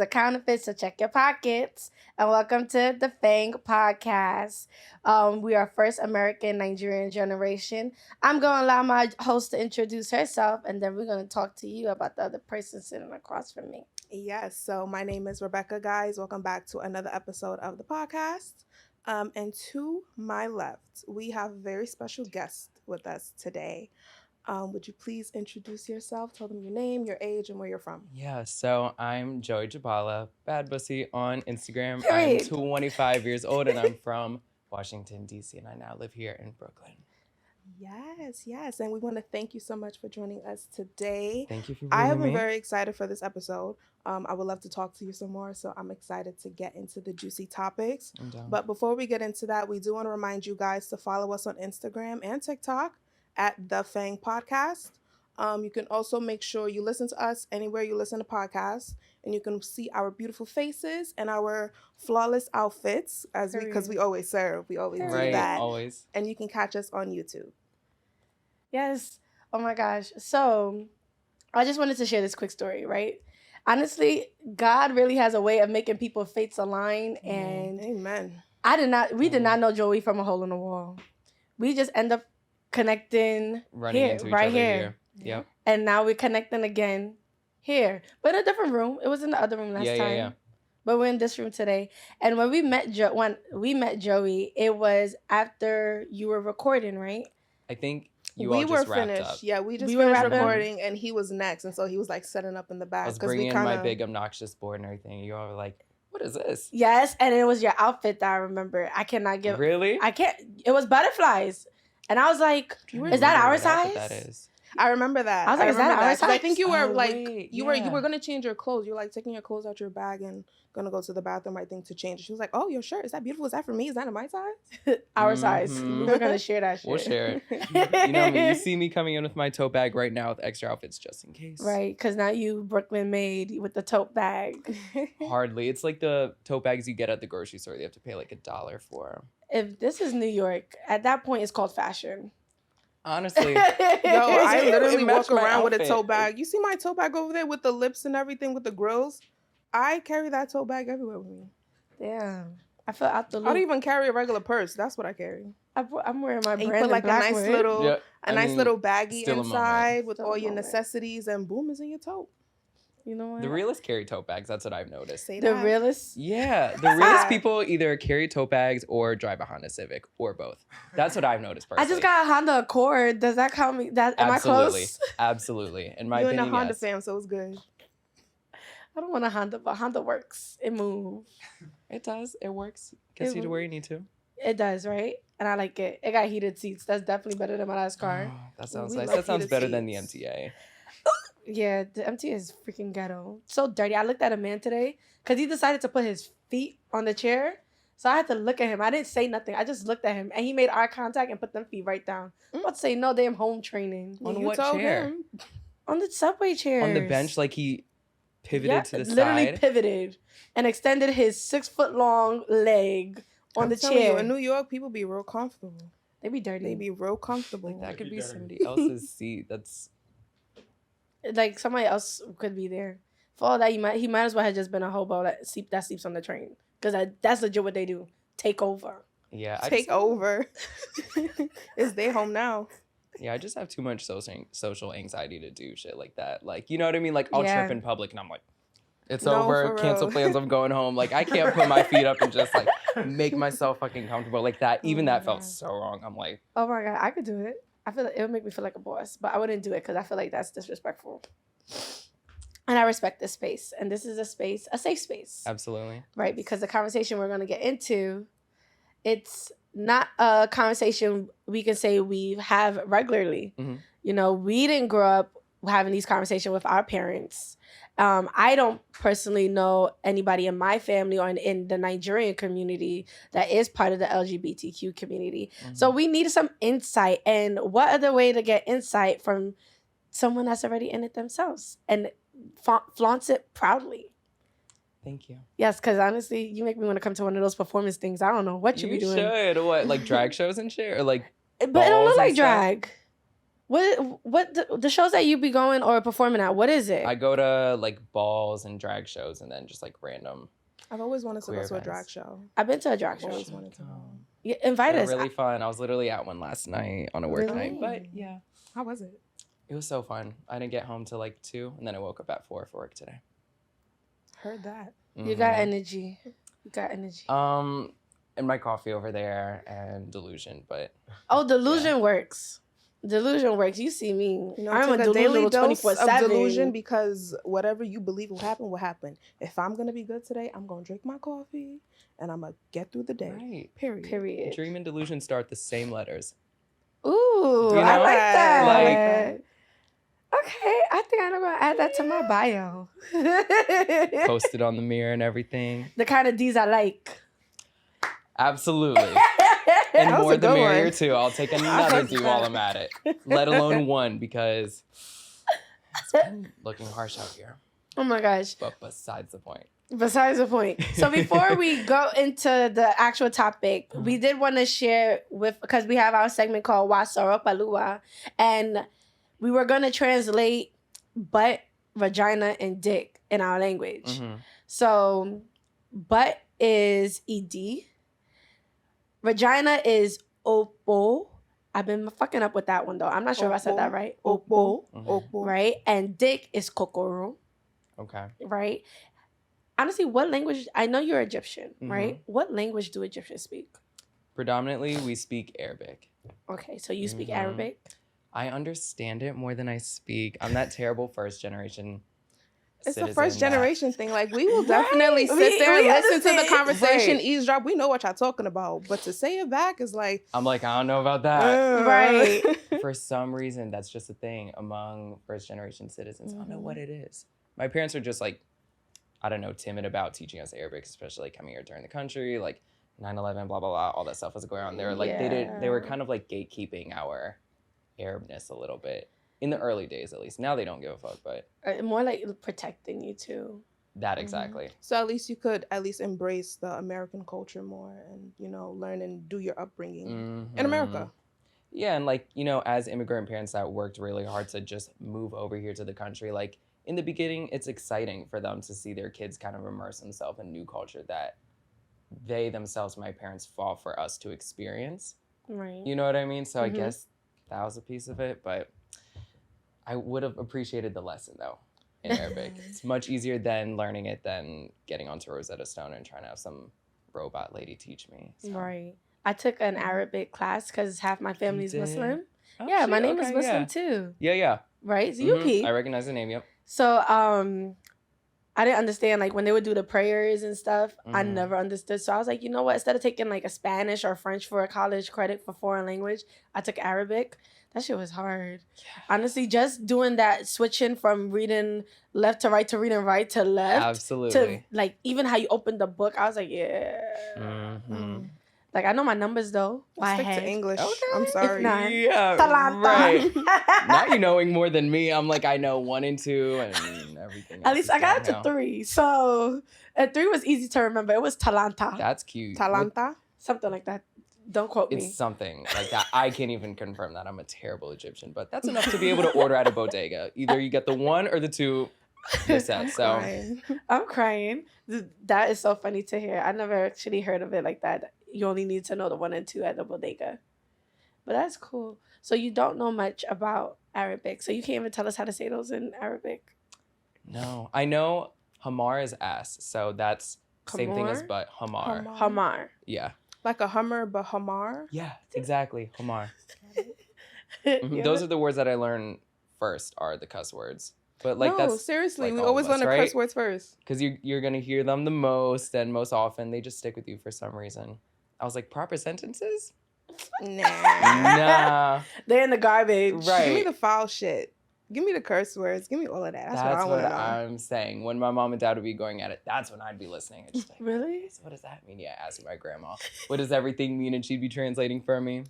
a counterfeit, so check your pockets. And welcome to the FANG Podcast. We are first American Nigerian generation. I'm going to allow my host to introduce herself, and then we're going to talk to you about the other person sitting across from me. Yes, so my name is Rebecca, guys. Welcome back to another episode of the podcast. And to my left, we have a very special guest with us today. Would you please introduce yourself? Tell them your name, your age, and where you're from. Yeah, so I'm Joey Gabella, BhadddBhussy on Instagram. Period. I'm 25 years old and I'm from Washington, D.C. and I now live here in Brooklyn. Yes. And we want to thank you so much for joining us today. Thank you for I bringing have me. been very excited for this episode. I would love to talk to you some more, so I'm excited to get into the juicy topics. I'm down. But before we get into that, we do want to remind you guys to follow us on Instagram and TikTok at the FANG Podcast. You can also make sure you listen to us anywhere you listen to podcasts, and you can see our beautiful faces and our flawless outfits because we always serve. We always do that. Always. And you can catch us on YouTube. Yes. Oh my gosh. So I just wanted to share this quick story, right? Honestly, God really has a way of making people's fates align, and Amen. we did not know Joey from a hole in the wall. We just end up connecting Running into each right other here. here. Yep. And now we're connecting again here. But in a different room. It was in the other room last time. Yeah. But we're in this room today. And when we met Joey, it was after you were recording, right? I think We all were just wrapped finished. up. Yeah, we We were finished wrapping. recording, and he was next, and so he was like setting up in the I back was because we bringing in kind my of big obnoxious board and everything. And you all were like, what is this? Yes, and it was your outfit that I remember. I cannot give Really? it was butterflies. And I was like, is that our size? That is. I remember that. I was like, is that remember our 'cause I size? think you were you were yeah. gonna change your clothes. You were like taking your clothes out your bag and gonna go to the bathroom, I think, to change. She was like, "Oh, your shirt, is that beautiful? Is that for me? Is that in my size?" Our size. Mhm. We were gonna share that shit. We'll share it. You know me. You see me coming in with my tote bag right now with extra outfits just in case. Right, because now you Brooklyn made with the tote bag. Hardly. It's like the tote bags you get at the grocery store. You have to pay like $1 for. If this is New York, at that point it's called fashion. Honestly. Yo, I It literally matched walk my around with a outfit. tote bag. You see my tote bag over there with the lips and everything with the grills? I carry that tote bag everywhere with me. Damn. I feel out the I don't loop. even carry a regular purse. That's what I carry. I'm wearing my And you brand put like a nice Blackwood. little, Yeah, a I nice mean, little baggie still a moment. inside with Still all a your moment. necessities, and boom, is in your tote. You know what? The realists carry tote bags. That's what I've noticed. Say The that. realest. Yeah. The realist people either carry tote bags or drive a Honda Civic or both. That's what I've noticed I personally. just got a Honda Accord. Does that count me? Am I Absolutely. close? Absolutely. In my You and a opinion, Honda yes. fan, so it's good. I don't want a Honda, but Honda works. It moves. It does. It works. Gets you to where you need to. It does, right? And I like it. It got heated seats. That's definitely better than my last car. Oh, that sounds We nice. love That sounds heated better than the seats. MTA. Yeah, the MT is freaking ghetto. So dirty. I looked at a man today because he decided to put his feet on the chair. So I had to look at him. I didn't say nothing. I just looked at him and he made eye contact and put them feet right down. I'm about to say no damn home training. On You what told chair? him. On the subway chair. On the bench, like he pivoted to the literally side. pivoted and extended his 6-foot-long leg on I'm the telling chair. You, in New York, people be real comfortable. They be dirty. They be real comfortable. Like that could be somebody else's seat. That's Like somebody else could be there. For all that, he might as well have just been a hobo that sleeps on the train. Because that's legit what they do. Take over. yeah. Take over. It's their home now. I just have too much social anxiety to do shit like that. Like, you know what I mean? Like, I'll Yeah. trip in public and I'm like, it's No, over. for Cancel real. plans. I'm going home. Like, I can't put my feet up and just like make myself fucking comfortable like that. Even that felt so wrong. I'm like, Oh my God, I could do it. I feel like it would make me feel like a boss, but I wouldn't do it because I feel like that's disrespectful. And I respect this space. And this is a safe space. absolutely. Right? Because the conversation we're going to get into, it's not a conversation we can say we have regularly. Mhm. You know, we didn't grow up having these conversations with our parents. I don't personally know anybody in my family or in the Nigerian community that is part of the LGBTQ community. So we need some insight. And what other way to get insight from someone that's already in it themselves and flaunts it proudly? Thank you. Yes, because honestly, you make me want to come to one of those performance things. I don't know what you be doing. should. What, like drag shows and shit? Or like, But it don't balls look and like stuff? drag. What the shows that you be going or performing at? What is it? I go to like balls and drag shows, and then just like random. I've always wanted to go Queer to a drag events. show. I've been to a drag I've show. always wanted to go. Yeah, invite They're us. really fun. I was literally at one last night on a work Really? night, but yeah, How was it? it was so fun. I didn't get home till like 2, and then I woke up at 4 for work today. Heard that. You got Mhm. energy. You got energy. And my coffee over there and delusion, but Oh, delusion works. Delusion works. You see me. You know, I'm a take a daily delusional dose 24/7. of delusion because whatever you believe will happen, will happen. If I'm gonna be good today, I'm gonna drink my coffee and I'm gonna get through the day. right. Period. Period. Dream and delusion start the same letters. Ooh, You I know? like that. Like- Okay, I think I'm gonna add that to my bio. Posted on the mirror and everything. The kind of D's I like. Absolutely. And That was more a the good merrier one. too. I'll take another D while I'm at it. Let alone one, because it's been looking harsh out here. Oh my gosh. But besides the point. Besides the point. So before we go into the actual topic, we did want to share because we have our segment called Wasoro Palua, and we were going to translate butt, vagina, and dick in our language. Mhm. So butt is ed, vagina is opo. I've been fucking up with that one though. I'm not sure if I said that right. Opo, Mhm. Opo. right? And dick is kokoro, Okay. right? Honestly, what language? I know you're Egyptian, Mhm. right? What language do Egyptians speak? Predominantly, we speak Arabic. Okay, so you speak Mhm. Arabic. I understand it more than I speak. I'm that terrible first generation. It's a citizen first that- generation thing. Like, we will Right. definitely sit We- there and we listen to the understand. conversation, Right. eavesdrop. We know what y'all talking about. But to say it back is like, I'm like, I don't know about that. Right. For some reason, that's just a thing among first generation citizens. I don't know what it is. My parents are just like, I don't know, timid about teaching us Arabic, especially coming here during the country, like 9/11, blah, blah, blah, all that stuff was going on. They were like, they were kind of like gatekeeping our Arabness a little bit. In the early days, at least. Now they don't give a fuck, but More like protecting you too. that exactly. so at least you could at least embrace the American culture more and, you know, learn and do your upbringing in Mhm. America. Yeah, and like, you know, as immigrant parents that worked really hard to just move over here to the country, like in the beginning, it's exciting for them to see their kids kind of immerse themselves in new culture that they themselves, my parents, fought for us to experience. Right. You know what I mean? So Mhm. I guess that was a piece of it, but I would have appreciated the lesson though in Arabic. It's much easier than learning it than getting onto Rosetta Stone and trying to have some robot lady teach me. So. Right. I took an Arabic class because half my family's did? Muslim. Oh, Yeah, my shit, name is okay, Muslim yeah. too. Yeah. Right? So Mhm. you peep. I recognize the name, yep. So I didn't understand like when they would do the prayers and stuff. I Mhm. never understood. So I was like, you know what? Instead of taking like a Spanish or French for a college credit for foreign language, I took Arabic. That shit was hard. Honestly, just doing that, switching from reading left to right to reading right to left. Absolutely. To like even how you open the book, I was like, yeah. Mhm. Like I know my numbers though. by Stick to head. English. Okay. I'm sorry. not- Yeah, Talanta. right. Now you knowing more than me. I'm like, I know 1 and 2 and everything. At else least is I got it to downhill. 3. So and 3 was easy to remember. It was Talanta. That's cute. Talanta. Something like that. Don't quote me. It's something like that. I can't even confirm that. I'm a terrible Egyptian, but that's enough to be able to order at a bodega. Either you get the 1 or the 2. You're set. So Fine. I'm crying. That is so funny to hear. I never actually heard of it like that. You only need to know the 1 and 2 at the bodega. But that's cool. So you don't know much about Arabic. So you can't even tell us how to say those in Arabic. no, I know Hamar is ass. So that's same thing as Kamar? but Hamar. Hamar. Hamar. Yeah. Like a Hummer, but Hamar. Yeah, exactly. Hamar. You Those ever- are the words that I learn first are the cuss words. But like no, that's seriously, like we all of always us, learn the right? curse words first. because you're gonna hear them the most, and most often they just stick with you for some reason. I was like, proper sentences? Nah. Nah. They're in the garbage. Right. Give me the foul shit. Give me the curse words. Give me all of that. That's what I want to know. I'm saying. When my mom and dad would be going at it, that's when I'd be listening. I'd just like, Really? so what does that mean? Yeah, asking my grandma. What does everything mean? And she'd be translating for me.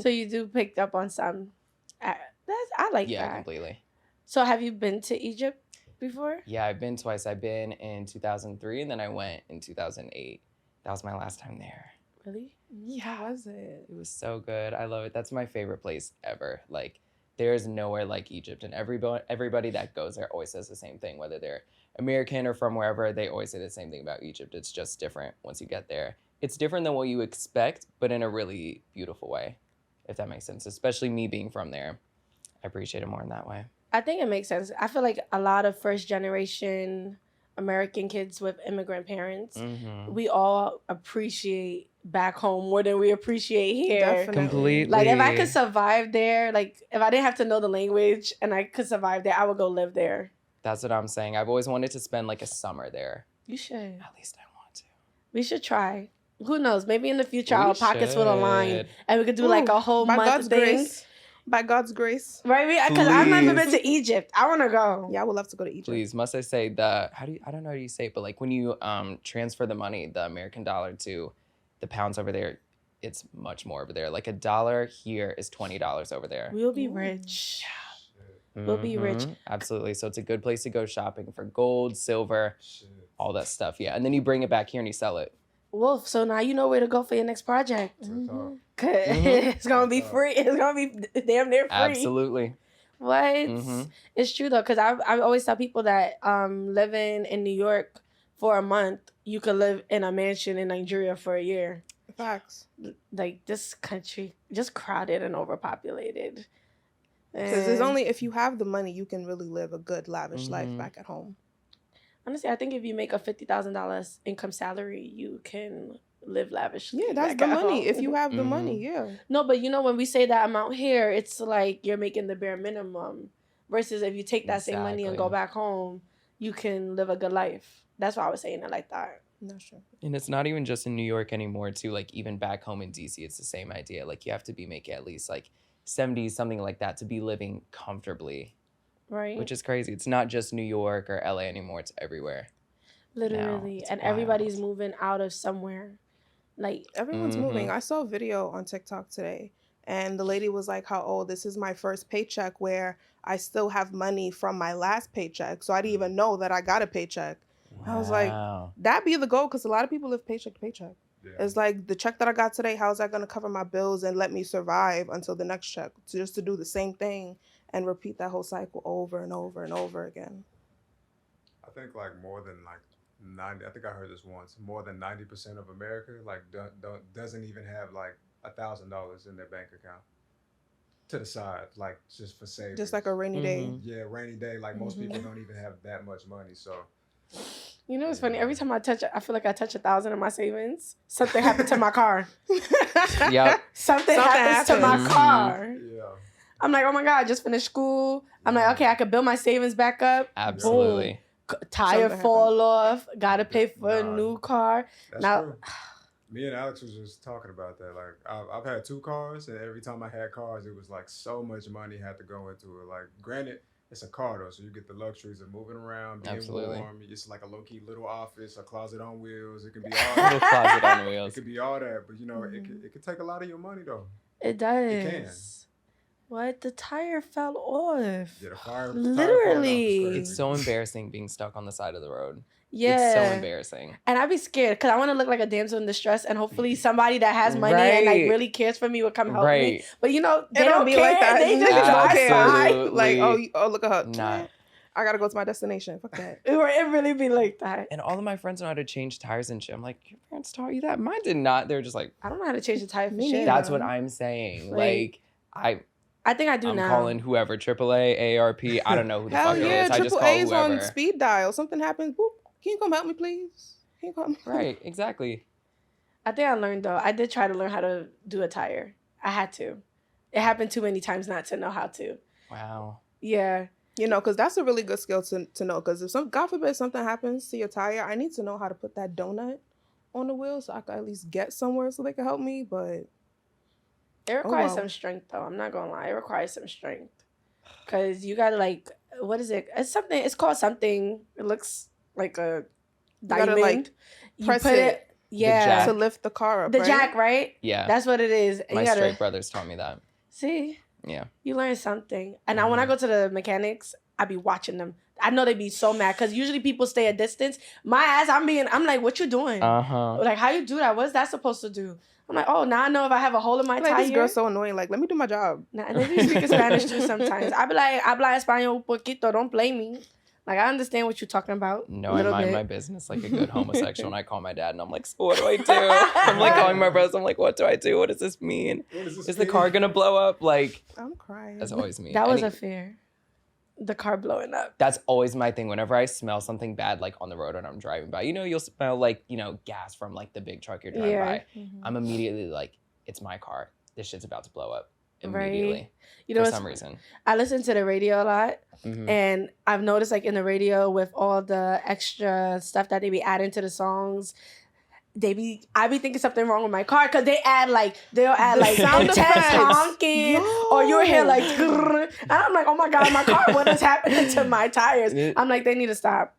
So you do pick up on some. I like Yeah, that. completely. So have you been to Egypt before? Yeah, I've been twice. I've been in 2003, and then I went in 2008. That was my last time there. Really? How was it? It was so good. I love it. That's my favorite place ever. Like, there's nowhere like Egypt. And everybody that goes there always says the same thing, whether they're American or from wherever, they always say the same thing about Egypt. It's just different once you get there. It's different than what you expect, but in a really beautiful way, if that makes sense. Especially me being from there. I appreciate it more in that way. I think it makes sense. I feel like a lot of first generation American kids with immigrant parents, we all appreciate back home more than we appreciate here. Definitely. Completely. Like if I could survive there, like if I didn't have to know the language and I could survive there, I would go live there. That's what I'm saying. I've always wanted to spend like a summer there. You should. At least I want to. We should try. Who knows? Maybe in the future our pockets will align and we could do like a whole by month God's thing. grace. By God's grace. Right? Because I've never been to Egypt. I want to go. Yeah, I would love to go to Egypt. Please, must I say I don't know how you say it, but like when you transfer the money, the American dollar to the pounds over there, it's much more over there. Like $1 here is $20 over there. We'll be rich. Yeah. We'll be rich. Absolutely. So it's a good place to go shopping for gold, silver, all that stuff. Yeah. And then you bring it back here and you sell it. Wolf, so now you know where to go for your next project. It's going to be free. It's going to be damn near free. Absolutely. What? It's true, though, because I always tell people that living in New York for a month, you could live in a mansion in Nigeria for a year. Facts. Like, this country, just crowded and overpopulated. Because it's only if you have the money, you can really live a good, lavish life back at home. Honestly, I think if you make a $50,000 income salary, you can live lavishly. Yeah, that's the money. If you have the money, yeah. No, but you know, when we say that amount here, it's like you're making the bare minimum. Versus if you take that same money and go back home, you can live a good life. That's why I was saying it like that. That's true. And it's not even just in New York anymore, too. Like, even back home in DC, it's the same idea. Like, you have to be making at least, like, 70, something like that, to be living comfortably. Right. Which is crazy. It's not just New York or LA anymore. It's everywhere. Literally. And everybody's moving out of somewhere. Like, everyone's moving. I saw a video on TikTok today, and the lady was like, this is my first paycheck where I still have money from my last paycheck. So I didn't even know that I got a paycheck. Wow. I was like, that'd be the goal, because a lot of people live paycheck to paycheck. Yeah. It's like, the check that I got today, how's that going to cover my bills and let me survive until the next check? So just to do the same thing and repeat that whole cycle over and over and over again. I think like more than like 90, I think I heard this once, more than 90% of America like doesn't even have like $1,000 in their bank account to the side, like just for savings. Just like a rainy day. Yeah, rainy day. Like most people don't even have that much money, so. You know, it's funny. Every time I feel like I touch 1,000 in my savings, something happened to my car. Yep. Something happens to my car. Yeah. I'm like, oh my God, I just finished school. I'm like, okay, I could build my savings back up. Absolutely. Boom. Tire fall off. Gotta pay for a new car. That's true. Me and Alex was just talking about that. Like, I've had 2 cars, and every time I had cars, it was like so much money had to go into it. Like, granted, it's a car though, so you get the luxuries of moving around, being warm. It's like a low-key little office, a closet on wheels. It can be all that. Little closet on wheels. It could be all that, but you know, it could take a lot of your money though. It does. It can. What? The tire fell off. Yeah, the fire. Literally. It's so embarrassing being stuck on the side of the road. Yeah. It's so embarrassing. And I'd be scared because I want to look like a damsel in distress, and hopefully somebody that has money and like really cares for me will come help me. But you know, they don't be care. Like that. They just drive by. Like, oh, look at her. Nah. I gotta go to my destination. Fuck that. It really be like that. And all of my friends know how to change tires and shit. I'm like, your parents taught you that? Mine did not. They're just like, I don't know how to change the tire for shit. That's what I'm saying. Like I think I do now. I'm calling whoever, AAA, AARP, I don't know who the fuck it is. I just call AAA's whoever. on speed dial. Something happens, boop. Can you come help me, please? Can you come? Right, exactly. I think I learned, though. I did try to learn how to do a tire. I had to. It happened too many times not to know how to. Wow. Yeah. You know, because that's a really good skill to know. Because if God forbid something happens to your tire, I need to know how to put that donut on the wheel so I can at least get somewhere so they can help me. But it requires some strength, though. I'm not going to lie. It requires some strength. Because you got to, like, what is it? It's called something. It looks like a diamond. You gotta, like, press it. Yeah. To lift the car up, The jack, right? Yeah. That's what it is. My straight brothers taught me that. See? Yeah. You learn something. And now when I go to the mechanics, I be watching them. I know they be so mad because usually people stay a distance. My ass, I'm like, what you doing? Like, how you do that? What's that supposed to do? I'm like, oh, now I know if I have a hole in my tire. This girl's so annoying. Like, let me do my job. Nah, and they be speaking Spanish too sometimes. I be like, habla español un poquito. Don't blame me. Like, I understand what you're talking about. No, I mind my business like a good homosexual, and I call my dad, and I'm like, so what do I do? I'm like calling my brothers. I'm like, what do I do? What does this mean? Is the car gonna blow up? Like, I'm crying. That's always me. That was a fear. The car blowing up. That's always my thing. Whenever I smell something bad, like on the road when I'm driving by, you'll smell like, gas from like the big truck you're driving by. Mm-hmm. I'm immediately like, it's my car. This shit's about to blow up immediately. Right. For some reason. I listen to the radio a lot. Mm-hmm. And I've noticed like in the radio with all the extra stuff that they be adding to the songs, I be thinking something wrong with my car because they'll add like sound effects honking or you'll hear like and I'm like, oh my god, my car, what is happening to my tires? I'm like, they need to stop.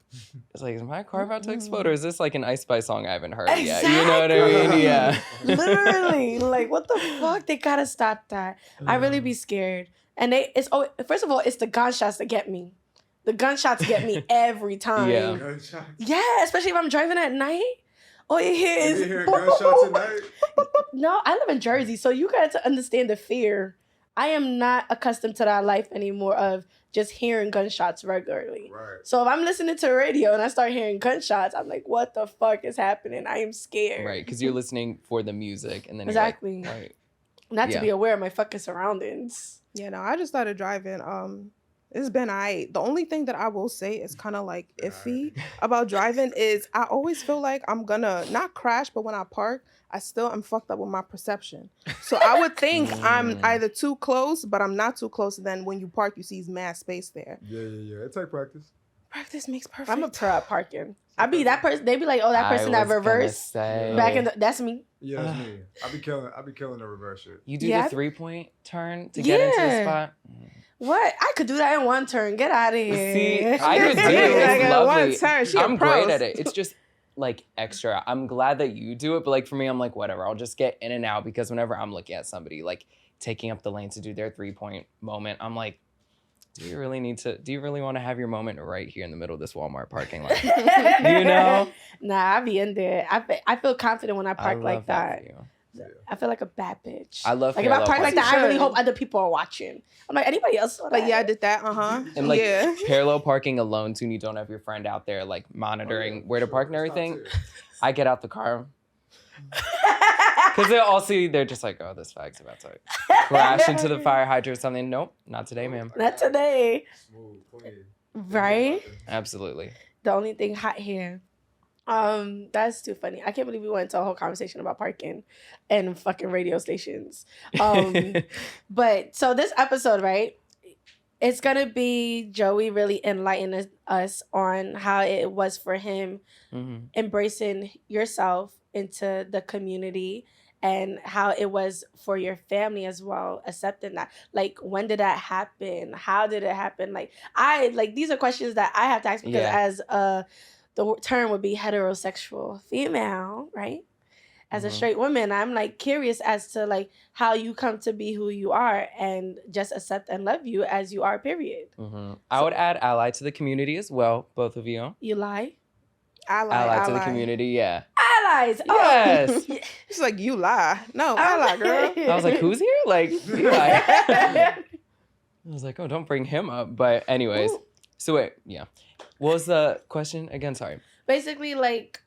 It's like, is my car about to explode, or is this like an Ice Spice song I haven't heard yet? You know what I mean? Yeah. Literally, like, what the fuck? They gotta stop that. I really be scared. And first of all, it's the gunshots that get me. The gunshots get me every time. Yeah. Yeah, especially if I'm driving at night. All you hear is... You hear gunshots at night? No, I live in Jersey, so you got to understand the fear. I am not accustomed to that life anymore of just hearing gunshots regularly. Right. So if I'm listening to the radio and I start hearing gunshots, I'm like, what the fuck is happening? I am scared. Right, because you're listening for the music. And then exactly. You're like, right. Not to be aware of my fucking surroundings. Yeah, no, I just started driving. It's been the only thing that I will say is kind of like iffy about driving is I always feel like I'm gonna not crash, but when I park, I'm fucked up with my perception. So I would think I'm either too close, but I'm not too close. And then when you park, you see mass space there. Yeah. It takes practice. Practice makes perfect. I'm a pro at parking. I be that person. They be like, oh, that person that reverse back in that's me. Yeah, that's me. I be killing the reverse shit. You do the 3-point turn to get into the spot. What? I could do that in one turn. Get out of here. See, I just do it. It's lovely. One turn. I'm great at it. It's just like extra. I'm glad that you do it, but like for me, I'm like, whatever. I'll just get in and out because whenever I'm looking at somebody like taking up the lane to do their 3-point moment, I'm like, do you really want to have your moment right here in the middle of this Walmart parking lot? You know? Nah, I be in there. I feel confident when I park like that. Yeah. I feel like a bad bitch. I love like if I park like that, I really hope other people are watching. I'm like, anybody else saw that? Like, yeah, I did that. And like parallel parking alone too, and you don't have your friend out there like monitoring where to park and everything. I get out the car. Because they'll all see, they're just like, oh, this fag's about to crash into the fire hydrant or something. Nope, not today, ma'am. Not today. Smooth, clean. Right? Absolutely. The only thing hot here. That's too funny. I can't believe we went into a whole conversation about parking and fucking radio stations. But so this episode, right? It's gonna be Joey really enlightening us on how it was for him embracing yourself into the community and how it was for your family as well, accepting that. Like, when did that happen? How did it happen? These are questions that I have to ask because the term would be heterosexual female, right? As a straight woman, I'm like curious as to like how you come to be who you are and just accept and love you as you are, period. I would add ally to the community as well, both of you. You lie? Ally to the community, yeah. Allies. Yes. Oh. She's like, you lie. No, ally, girl. I was like, who's here? Like, you lie. I was like, oh, don't bring him up. But anyways, so wait, yeah. What was the question again? Sorry. Basically, like,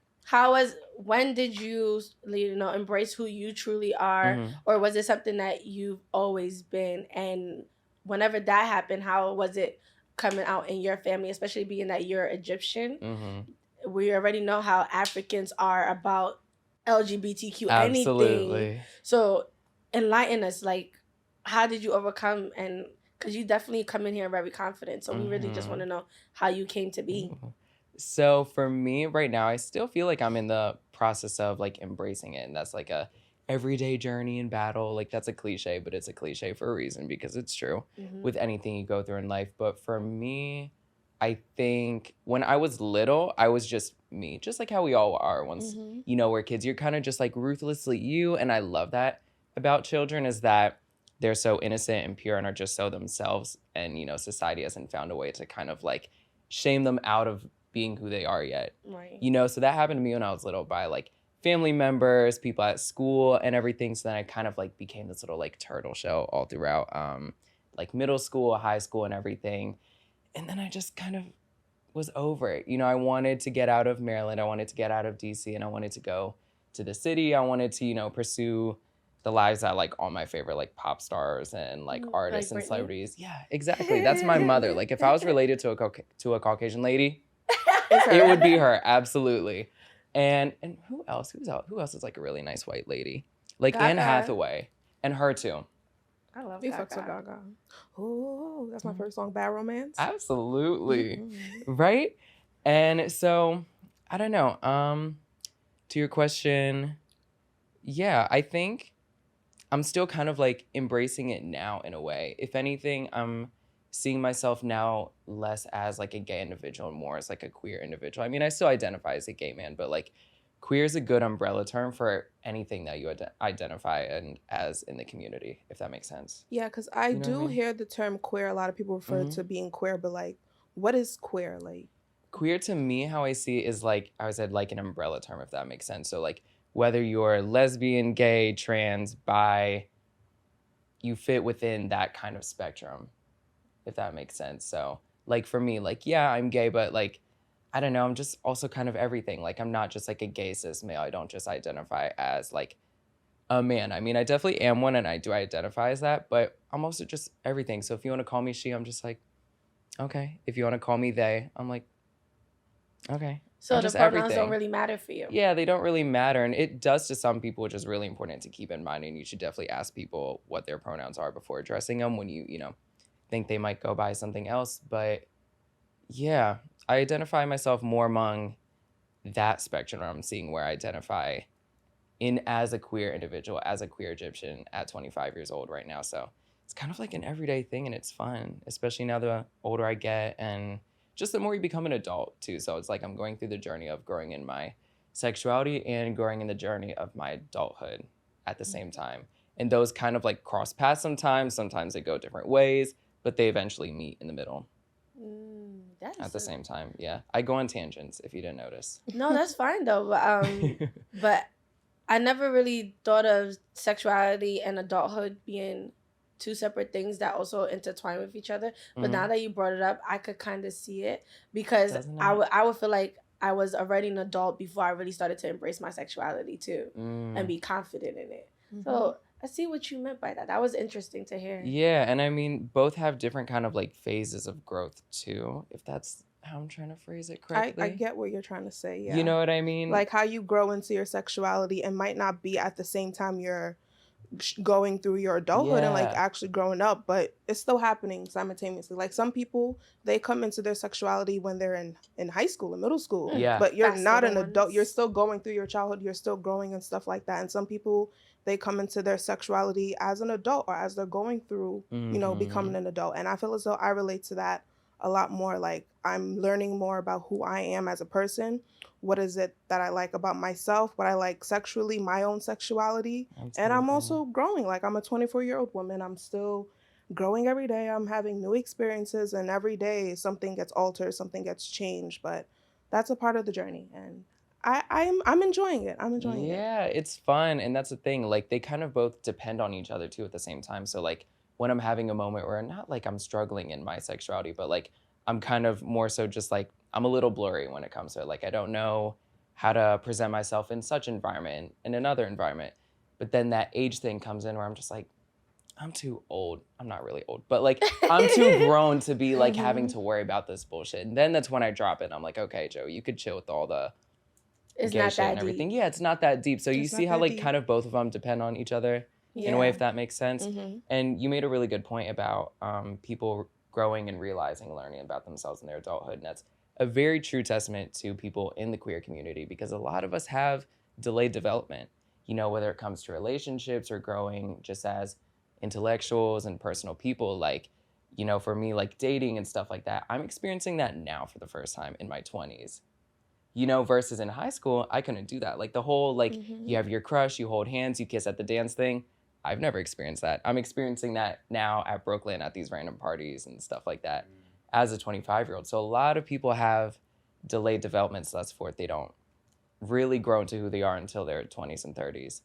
when did you embrace who you truly are? Or was it something that you've always been? And whenever that happened, how was it coming out in your family, especially being that you're Egyptian? We already know how Africans are about LGBTQ anything. So enlighten us, like, how did you overcome? And because you definitely come in here very confident, so we really just want to know how you came to be. So for me right now, I still feel like I'm in the process of like embracing it, and that's like a everyday journey and battle. Like, that's a cliche, but it's a cliche for a reason because it's true with anything you go through in life. But for me, I think when I was little, I was just me, just like how we all are once, we're kids. You're kind of just like ruthlessly you. And I love that about children is that they're so innocent and pure and are just so themselves, and you know, society hasn't found a way to kind of like shame them out of being who they are yet. Right. You know, so that happened to me when I was little by like family members, people at school and everything. So then I kind of like became this little like turtle shell all throughout like middle school, high school and everything. And then I just kind of was over it. You know, I wanted to get out of Maryland. I wanted to get out of DC, and I wanted to go to the city. I wanted to, you know, pursue the lives that like all my favorite like pop stars and like artists like and Britney? celebrities. Yeah, exactly. That's my mother. Like if I was related to a Caucasian lady, It's her. it would be her, absolutely. And who else? Who else is like a really nice white lady? Like Anne Gaga. Hathaway, and her too. I love You Gaga. fucks with Gaga. Oh, that's my first song, Bad Romance. Absolutely. Mhm. Right? And so, I don't know. To your question, yeah, I think I'm still kind of like embracing it now in a way. If anything, I'm seeing myself now less as like a gay individual, more as like a queer individual. I mean, I still identify as a gay man, but like queer is a good umbrella term for anything that you identify and as in the community, if that makes sense. Yeah, because I You know what I do mean? hear the term queer. A lot of people refer Mhm. to being queer, but like, what is queer? Like, Queer to me, how I see it is like, I said, like an umbrella term, if that makes sense. So like whether you're lesbian, gay, trans, bi, you fit within that kind of spectrum, if that makes sense. So like for me, like, yeah, I'm gay, but like, I don't know, I'm just also kind of everything. Like I'm not just like a gay cis male. I don't just identify as like a man. I mean, I definitely am one and I do identify as that, but I'm also just everything. So if you want to call me she, I'm just like, okay. If you want to call me they, I'm like, okay. So I'm the just pronouns everything. don't really matter for you. Yeah, they don't really matter. And it does to some people, which is really important to keep in mind. And you should definitely ask people what their pronouns are before addressing them when you know, think they might go by something else. But yeah, I identify myself more among that spectrum. I'm seeing where I identify in as a queer individual, as a queer Egyptian at 25 years old right now. So it's kind of like an everyday thing and it's fun, especially now the older I get and just the more you become an adult too. So it's like I'm going through the journey of growing in my sexuality and growing in the journey of my adulthood at the same time. And those kind of like cross paths sometimes they go different ways, but they eventually meet in the middle That is at the same time. Yeah, I go on tangents if you didn't notice. No, that's fine though. But I never really thought of sexuality and adulthood being two separate things that also intertwine with each other. But now that you brought it up, I could kind of see it because Doesn't I would feel like I was already an adult before I really started to embrace my sexuality too and be confident in it. So I see what you meant by that. That was interesting to hear. Yeah, and I mean, both have different kind of like phases of growth too, if that's how I'm trying to phrase it correctly. I get what you're trying to say. Yeah. You know what I mean? Like how you grow into your sexuality and might not be at the same time you're going through your adulthood and like Yeah. actually growing up, but it's still happening simultaneously. Like some people, they come into their sexuality when they're in high school and middle school. Yeah. But you're That's not the an adult. ones. You're still going through your childhood. You're still growing and stuff like that. And some people, they come into their sexuality as an adult or as they're going through, you know, becoming an adult. And I feel as though I relate to that a lot more. Like I'm learning more about who I am as a person. What is it that I like about myself? What I like sexually, my own sexuality. And I'm Absolutely. also growing. Like I'm a 24-year-old woman. I'm still growing every day. I'm having new experiences and every day something gets altered, something gets changed. But that's a part of the journey. And I'm enjoying it. I'm enjoying it. Yeah, it's fun. And that's the thing. Like they kind of both depend on each other too at the same time. So like when I'm having a moment where not like I'm struggling in my sexuality, but like I'm kind of more so just like I'm a little blurry when it comes to it. Like I don't know how to present myself in such environment, in another environment. But then that age thing comes in where I'm just like, I'm too old. I'm not really old, but like I'm too grown to be like having to worry about this bullshit. And then that's when I drop it. I'm like, okay, Joe, you could chill with all the It's gay not shit that and everything. deep. Yeah, it's not that deep. So you It's see not how that like deep. kind of both of them depend on each other in a way, if that makes sense. And you made a really good point about people growing and realizing, learning about themselves in their adulthood. And that's a very true testament to people in the queer community because a lot of us have delayed development, you know, whether it comes to relationships or growing just as intellectuals and personal people. Like, you know, for me, like dating and stuff like that, I'm experiencing that now for the first time in my 20s. You know, versus in high school, I couldn't do that. Like the whole, like, you have your crush, you hold hands, you kiss at the dance thing. I've never experienced that. I'm experiencing that now at Brooklyn at these random parties and stuff like that as a 25-year-old. So a lot of people have delayed development, so that's forth. They don't really grow into who they are until their 20s and 30s.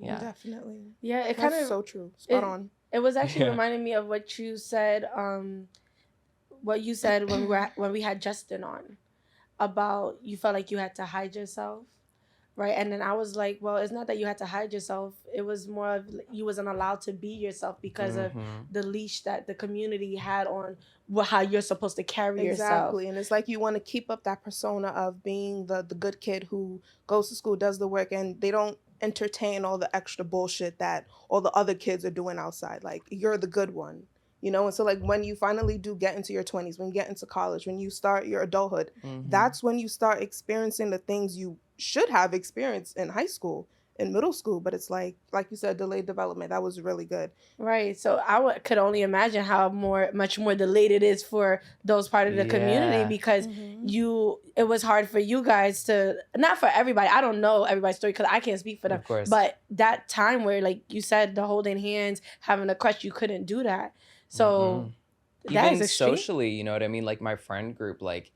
Yeah. Definitely. Yeah, it kind That's of so true. Spot on. It was actually Yeah. reminding me of what you said. What you said when we had Justin on, about you felt like you had to hide yourself, right? And then I was like, well, it's not that you had to hide yourself. It was more of you wasn't allowed to be yourself because of the leash that the community had on how you're supposed to carry yourself. Exactly. And it's like you want to keep up that persona of being the good kid who goes to school, does the work, and they don't entertain all the extra bullshit that all the other kids are doing outside. Like, you're the good one, you know? And so, like, when you finally do get into your 20s, when you get into college, when you start your adulthood, that's when you start experiencing the things you should have experienced in high school, in middle school. But it's like you said, delayed development. That was really good. Right. So I could only imagine how much more delayed it is for those part of the community, because it was hard for you guys to, not for everybody. I don't know everybody's story because I can't speak for them. Of course. But that time where, like you said, the holding hands, having a crush, you couldn't do that. So that even is extreme. socially, you know what I mean? Like my friend group, like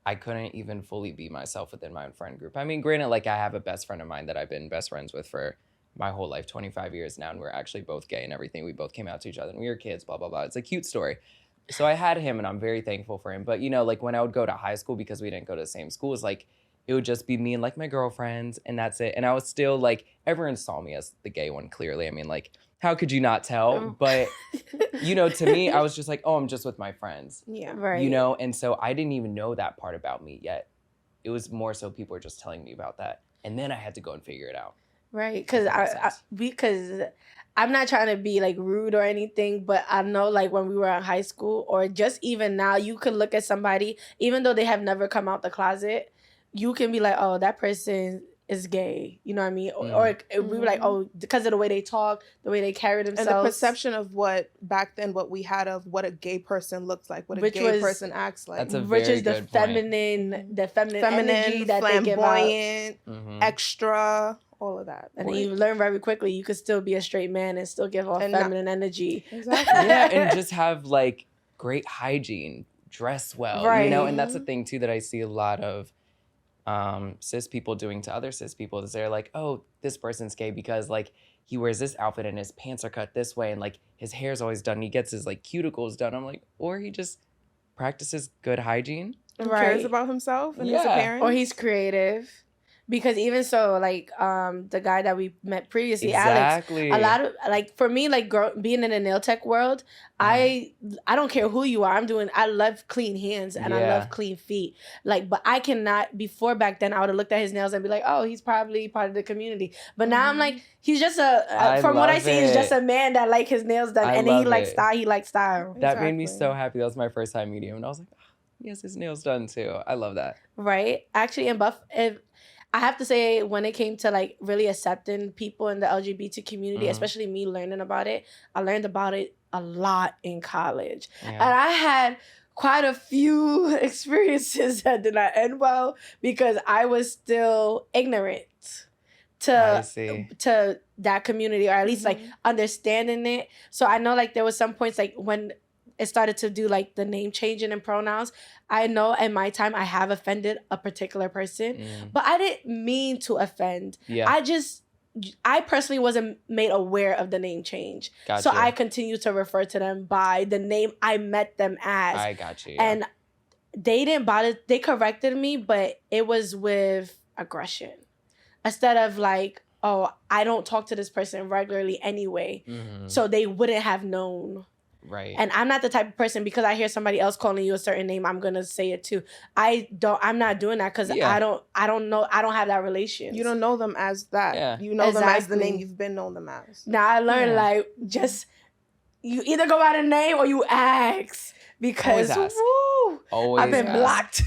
I couldn't even fully be myself within my own friend group. I mean, granted, like I have a best friend of mine that I've been best friends with for my whole life, 25 years now, and we're actually both gay and everything. We both came out to each other and we were kids, blah, blah, blah. It's a cute story. So I had him and I'm very thankful for him. But, you know, like when I would go to high school, because we didn't go to the same schools, like it would just be me and like my girlfriends and that's it. And I was still like, everyone saw me as the gay one, clearly. I mean, like, how could you not tell? But, you know, to me, I was just like, oh, I'm just with my friends. Yeah. Right. You know, and so I didn't even know that part about me yet. It was more so people were just telling me about that. And then I had to go and figure it out. Right, because I'm not trying to be like rude or anything, but I know like when we were in high school or just even now, you could look at somebody, even though they have never come out the closet, you can be like, oh, that person is gay. You know what I mean? Or we were like, oh, because of the way they talk, the way they carry themselves. And the perception of what back then, what we had of what a gay person looks like, what a gay person acts like. That's a which very is the good feminine energy that they give out. Flamboyant, extra, all of that. And then you learn very quickly you could still be a straight man and still give off feminine energy. Exactly. Yeah, and just have like great hygiene, dress well, right. You know? And that's the thing too that I see a lot of cis people doing to other cis people is they're like, oh, this person's gay because like he wears this outfit and his pants are cut this way and like his hair's always done. He gets his like cuticles done. I'm like, or he just practices good hygiene. Who cares about himself and his Yeah. appearance. Or he's creative. Because even so, like, the guy that we met previously, Exactly. Alex, a lot of, like, for me, like, being in the nail tech world, I don't care who you are. I love clean hands and I love clean feet. Like, but I cannot, back then, I would have looked at his nails and be like, oh, he's probably part of the community. But now I'm like, he's just from what I see, he's just a man that like his nails done. And then he likes style. He likes style. That made me so happy. That was my first time meeting him. And I was like, oh, he has his nails done too. I love that. Right? Actually, I have to say, when it came to like really accepting people in the LGBT community, especially me learning about it, I learned about it a lot in college. Yeah. And I had quite a few experiences that did not end well because I was still ignorant to that community, or at least like understanding it. So I know like there was some points like when it started to do like the name changing and pronouns. I know in my time I have offended a particular person, but I didn't mean to offend. Yeah. I personally wasn't made aware of the name change. Gotcha. So I continue to refer to them by the name I met them as. I got you. And they didn't bother, they corrected me, but it was with aggression. Instead of like, oh, I don't talk to this person regularly anyway. So they wouldn't have known. Right. And I'm not the type of person, because I hear somebody else calling you a certain name, I'm gonna say it too. I'm not doing that because I don't know, I don't have that relation. You don't know them as that. Yeah. You know them as the name you've been known them as. Now I learned like just you either go by the name or you ask, because I've been blocked.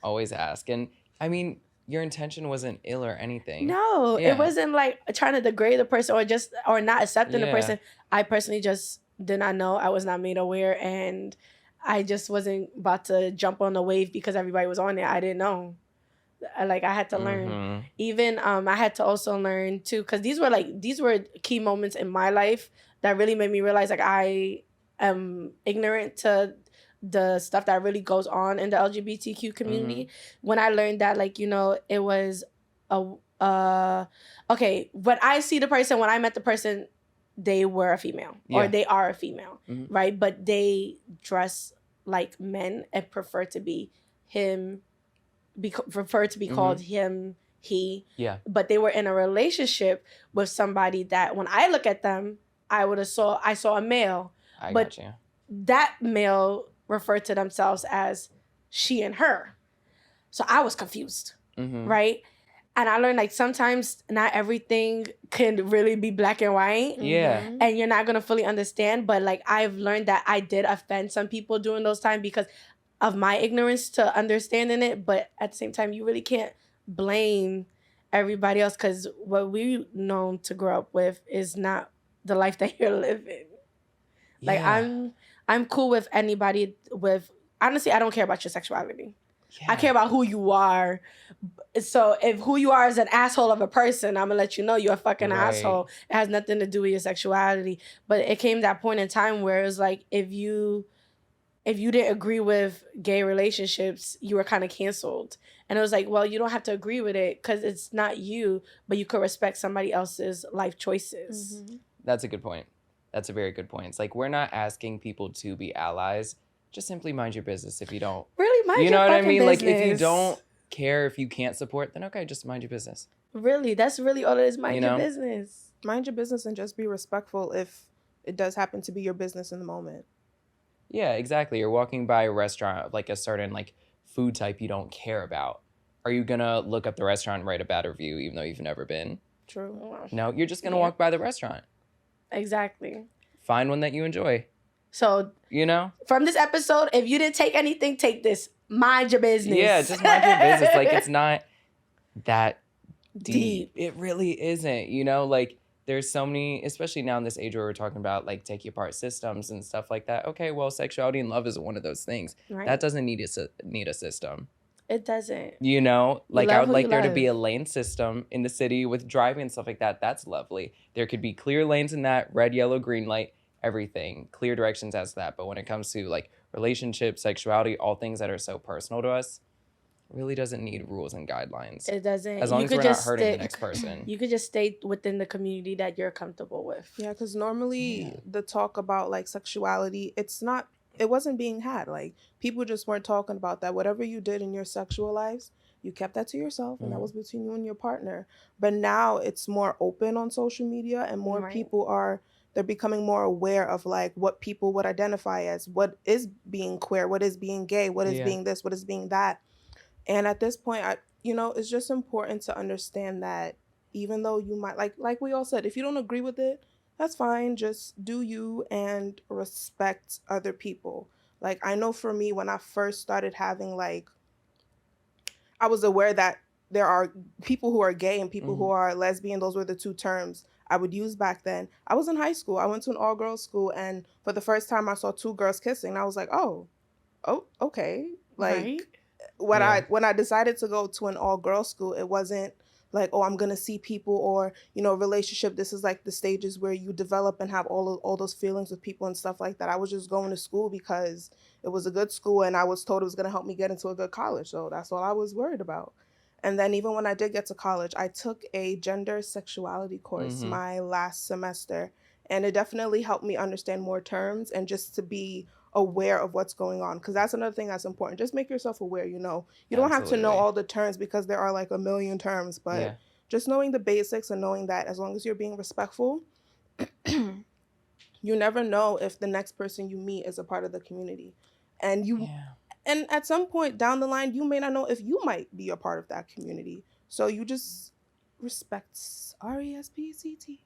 Always ask. And I mean, your intention wasn't ill or anything. No, it wasn't like trying to degrade the person or not accepting the person. I personally just did not know. I was not made aware, and I just wasn't about to jump on the wave because everybody was on it. I didn't know. Like I had to learn. Even I had to also learn too, because these were key moments in my life that really made me realize like I am ignorant to the stuff that really goes on in the LGBTQ community. When I learned that, like, you know, it was okay, when I see the person, when I met the person, they were a female or they are a female, right? But they dress like men and prefer to be called him, he. Yeah. But they were in a relationship with somebody that when I look at them, I saw a male. But that male referred to themselves as she and her. So I was confused, right? And I learned like sometimes not everything can really be black and white. Yeah. And you're not going to fully understand. But like I've learned that I did offend some people during those times because of my ignorance to understanding it. But at the same time, you really can't blame everybody else because what we known to grow up with is not the life that you're living. Yeah. Like I'm cool with anybody with, honestly, I don't care about your sexuality. Yeah. I care about who you are. So if who you are is an asshole of a person, I'm gonna let you know you're a fucking asshole. It has nothing to do with your sexuality. But it came to that point in time where it was like if you didn't agree with gay relationships, you were kind of canceled. And it was like, well, you don't have to agree with it because it's not you, but you could respect somebody else's life choices. That's a good point. That's a very good point. It's like we're not asking people to be allies. Just simply mind your business if you don't. Really, mind your business. You know what I mean? Business. Like if you don't care, if you can't support, then okay, just mind your business. Really, that's really all it is. Mind your business. Mind your business and just be respectful if it does happen to be your business in the moment. Yeah, exactly. You're walking by a restaurant, like a certain like food type you don't care about. Are you gonna look up the restaurant and write a bad review even though you've never been? True. No, you're just gonna walk by the restaurant. Exactly. Find one that you enjoy. So, you know, from this episode, if you didn't take anything, take this. Mind your business. Yeah, just mind your business. Like, it's not that deep. It really isn't, you know? Like, there's so many, especially now in this age where we're talking about, like, take apart systems and stuff like that. Okay, well, sexuality and love is one of those things. Right. That doesn't need a system. It doesn't. You know? Like, I would like there to be a lane system in the city with driving and stuff like that. That's lovely. There could be clear lanes in that, red, yellow, green light. Everything, clear directions as that. But when it comes to like relationships, sexuality, all things that are so personal to us, it really doesn't need rules and guidelines. It doesn't. As long as we're not hurting the next person. You could just stay within the community that you're comfortable with. Yeah, because normally the talk about like sexuality, it wasn't being had. Like people just weren't talking about that. Whatever you did in your sexual lives, you kept that to yourself and that was between you and your partner. But now it's more open on social media and more people they're becoming more aware of like what people would identify as, what is being queer, what is being gay, what is being this, what is being that. And at this point, it's just important to understand that even though you might, like we all said, if you don't agree with it, that's fine. Just do you and respect other people. Like, I know for me, when I first started having I was aware that there are people who are gay and people who are lesbian. Those were the two terms I would use back then. I was in high school. I went to an all-girls school, and for the first time I saw two girls kissing. I was like, oh, okay. Like when I decided to go to an all-girls school, it wasn't like, oh, I'm gonna see people or, relationship. This is like the stages where you develop and have all those feelings with people and stuff like that. I was just going to school because it was a good school and I was told it was gonna help me get into a good college. So that's all I was worried about. And then even when I did get to college, I took a gender sexuality course my last semester. And it definitely helped me understand more terms and just to be aware of what's going on. Because that's another thing that's important. Just make yourself aware, You don't have to know all the terms because there are like a million terms. But just knowing the basics and knowing that as long as you're being respectful, you never know if the next person you meet is a part of the community. And And at some point down the line, you may not know if you might be a part of that community. So you just respect RESPCT.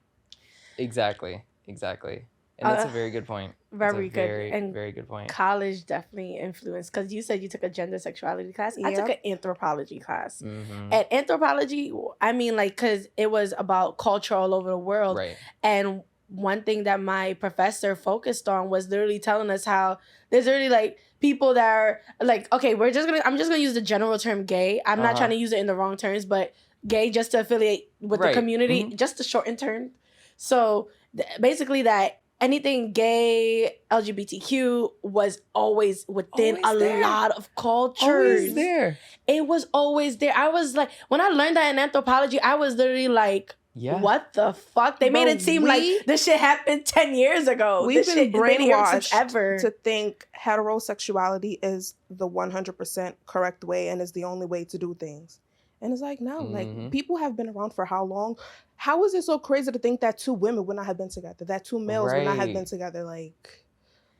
Exactly. And that's a very good point. Very good. And very good point. College definitely influenced, because you said you took a gender sexuality class. I took an anthropology class. And anthropology, I mean, because it was about culture all over the world. Right. And one thing that my professor focused on was literally telling us how there's literally people that are like, okay, I'm just gonna use the general term gay. I'm not trying to use it in the wrong terms, but gay just to affiliate with the community, just to shorten term. So basically that anything gay, LGBTQ was always within lot of cultures. Always there. It was always there. I was like, when I learned that in anthropology, I was literally like, what the fuck? They made it seem like this shit happened 10 years ago. We've been brainwashed to think heterosexuality is the 100% correct way and is the only way to do things. And it's like, no, like, people have been around for how long? How is it so crazy to think that two women would not have been together, that two males would not have been together? Like,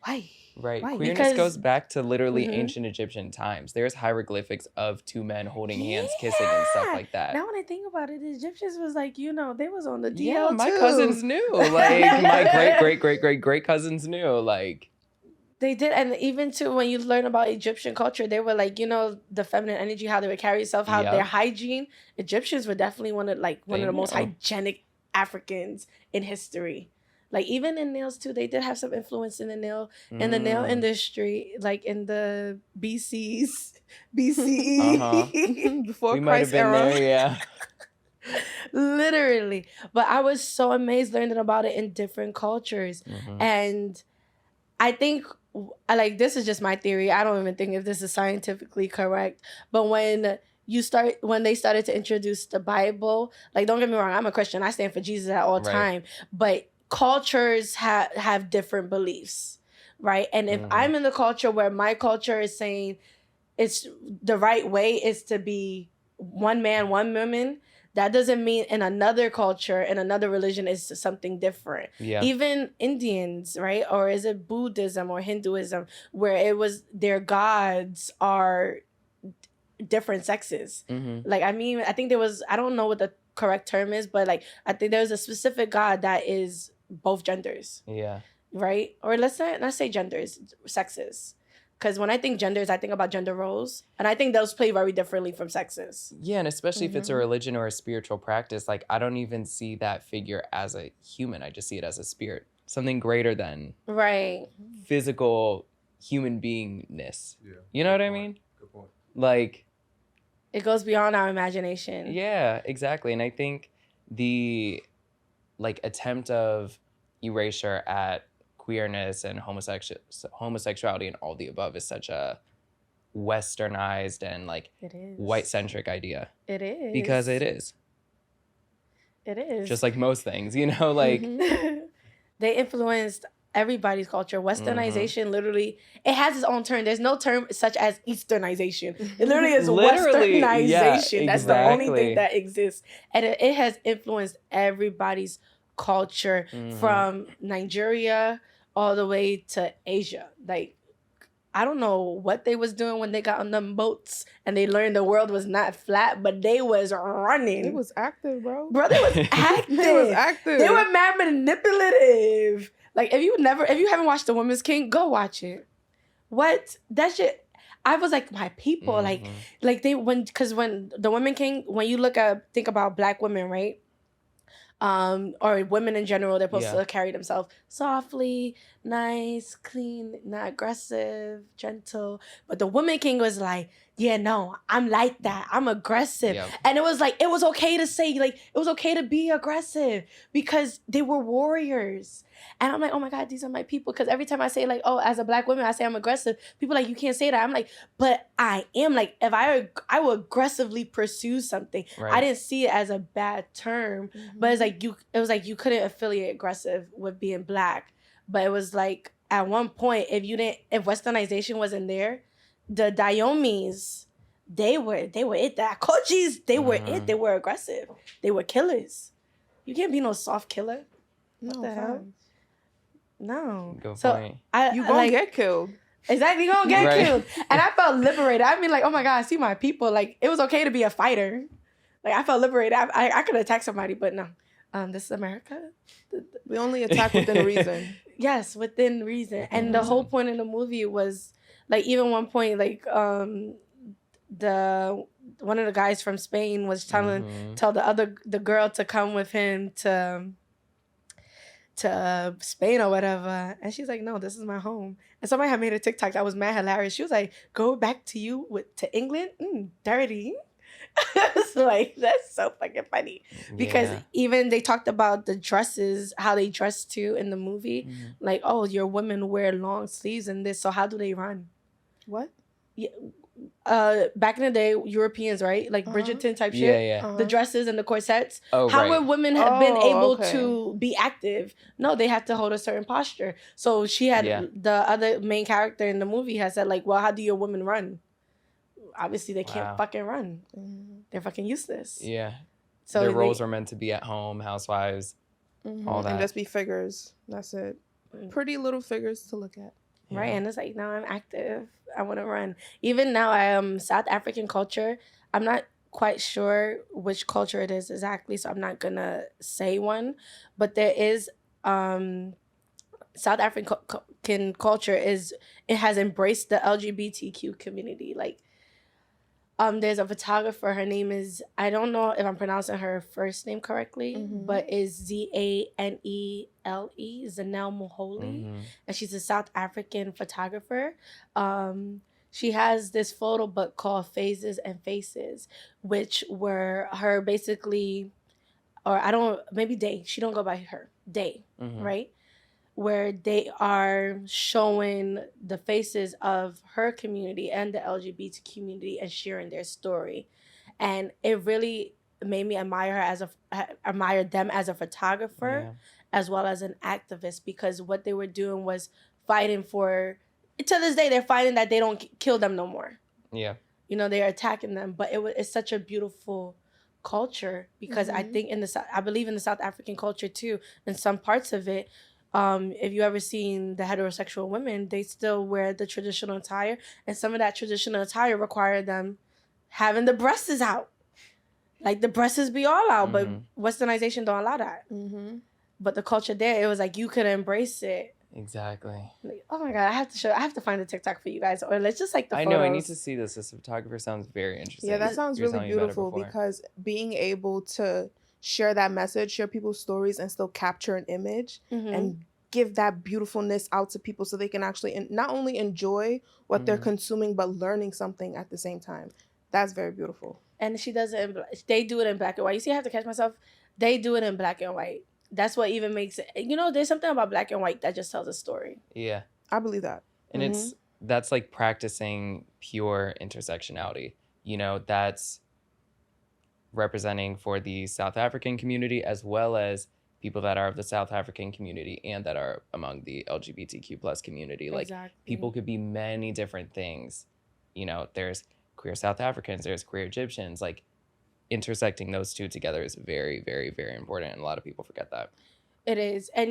why? Right. Queerness goes back to literally ancient Egyptian times. There's hieroglyphics of two men holding hands, kissing, and stuff like that. Now when I think about it, the Egyptians was like, you know, they was on the DL Yeah, my too. cousins knew. Like, my great cousins knew. Like, they did. And even too, when you learn about Egyptian culture, they were like, you know, the feminine energy, how they would carry themselves, how their hygiene. Egyptians were definitely one of the most hygienic Africans in history. Like, even in nails too, they did have some influence in the nail industry, like in the BCE before Christ era. There, yeah. Literally. But I was so amazed learning about it in different cultures. And I think, like, this is just my theory. I don't even think if this is scientifically correct. But when they started to introduce the Bible, like, don't get me wrong, I'm a Christian. I stand for Jesus at all time. But cultures have different beliefs, right? And if I'm in the culture where my culture is saying it's the right way is to be one man, one woman, that doesn't mean in another culture, in another religion is something different. Yeah. Even Indians, right? Or is it Buddhism or Hinduism, where it was their gods are different sexes. Like, I mean, I think there was, I don't know what the correct term is, but like, I think there's a specific god that is both genders. Yeah. Right? Or let's not say genders, sexes. Because when I think genders, I think about gender roles. And I think those play very differently from sexes. Yeah, and especially if it's a religion or a spiritual practice, like, I don't even see that figure as a human. I just see it as a spirit. Something greater than physical human beingness. Yeah. You know what I mean? Good point. Like, it goes beyond our imagination. Yeah, exactly. And I think the, like, attempt of erasure at queerness and homosexuality and all the above is such a westernized and, like, white-centric idea. It is. Because it is. It is. Just like most things, you know, like. They influenced everybody's culture. Westernization literally, it has its own term. There's no term such as Easternization. It literally is Westernization. Yeah, exactly. That's the only thing that exists. And it has influenced everybody's culture from Nigeria all the way to Asia. Like, I don't know what they was doing when they got on them boats and they learned the world was not flat, but they was running. It was active, bro. Bro, they was active. They was active. They were mad manipulative. Like, if you haven't watched The Woman's King, go watch it. What? That shit, I was like, my people, like because when The Woman King, when you think about Black women, right? Or women in general, they're supposed to carry themselves softly, nice, clean, not aggressive, gentle. But the Woman King was like, yeah, no, I'm like that. I'm aggressive. Yep. And it was like, it was okay to say, like, it was okay to be aggressive because they were warriors. And I'm like, oh my God, these are my people. Because every time I say, like, oh, as a Black woman, I say I'm aggressive, people are like, you can't say that. I'm like, but I am. Like, if I will aggressively pursue something. Right. I didn't see it as a bad term, but it was like you couldn't affiliate aggressive with being Black. But it was like, at one point, if Westernization wasn't there, the Dayomis, they were it. The Akojis, they were it. They were aggressive. They were killers. You can't be no soft killer. What the hell? No. Good point. You gonna get killed. Exactly, you gonna get killed. And I felt liberated. I mean, like, oh my God, I see my people. Like, it was okay to be a fighter. Like, I felt liberated. I could attack somebody, but no. This is America. We only attack within reason. Yes, within reason. And the whole point of the movie was, like, even one point, like, one of the guys from Spain was tell the girl to come with him to Spain or whatever. And she's like, no, this is my home. And somebody had made a TikTok that was mad hilarious. She was like, go back to England? Dirty. So like, that's so fucking funny. Because even they talked about the dresses, how they dress too in the movie. Like, oh, your women wear long sleeves and this. So how do they run? What? Yeah. Back in the day, Europeans, right? Like Bridgerton type shit. The dresses and the corsets. How would women have been able to be active? No, they have to hold a certain posture. So she had the other main character in the movie has said like, well, how do your women run? Obviously, they can't fucking run. They're fucking useless. Yeah. So their roles are meant to be at home, housewives, all that. And just be figures. That's it. Pretty little figures to look at. Yeah. Right, and it's like, now I'm active. I want to run. Even now, I am South African culture. I'm not quite sure which culture it is exactly, so I'm not going to say one. But there is South African culture it has embraced the LGBTQ community. Like, there's a photographer. Her name is, I don't know if I'm pronouncing her first name correctly, but is Zanele, Zanele Moholi. And she's a South African photographer. She has this photo book called Phases and Faces, which were her basically, or maybe she don't go by her, right? Where they are showing the faces of her community and the LGBT community and sharing their story. And it really made me admire them as a photographer as well as an activist, because what they were doing was fighting for, to this day, they're fighting that they don't kill them no more. Yeah. You know, they're attacking them. But it's such a beautiful culture, because I think I believe in the South African culture too, in some parts of it. If you ever seen the heterosexual women, they still wear the traditional attire, and some of that traditional attire require them having the breasts out. Like, the breasts be all out, but Westernization don't allow that. But the culture there, it was like you could embrace it. Exactly. Like, oh my God, I have to find a TikTok for you guys, or let's just like the photos. I know, I need to see this. This photographer sounds very interesting. Yeah, that sounds really beautiful, because being able to share that message, share people's stories, and still capture an image and give that beautifulness out to people so they can actually not only enjoy what they're consuming, but learning something at the same time. That's very beautiful. And she does it they do it in black and white. You see, I have to catch myself. They do it in black and white. That's what even makes it, there's something about black and white that just tells a story. Yeah. I believe that. And that's like practicing pure intersectionality. That's representing for the South African community, as well as people that are of the South African community and that are among the LGBTQ plus community. Like, people could be many different things. There's queer South Africans, there's queer Egyptians. Like, intersecting those two together is very, very, very important, and a lot of people forget that. It is. And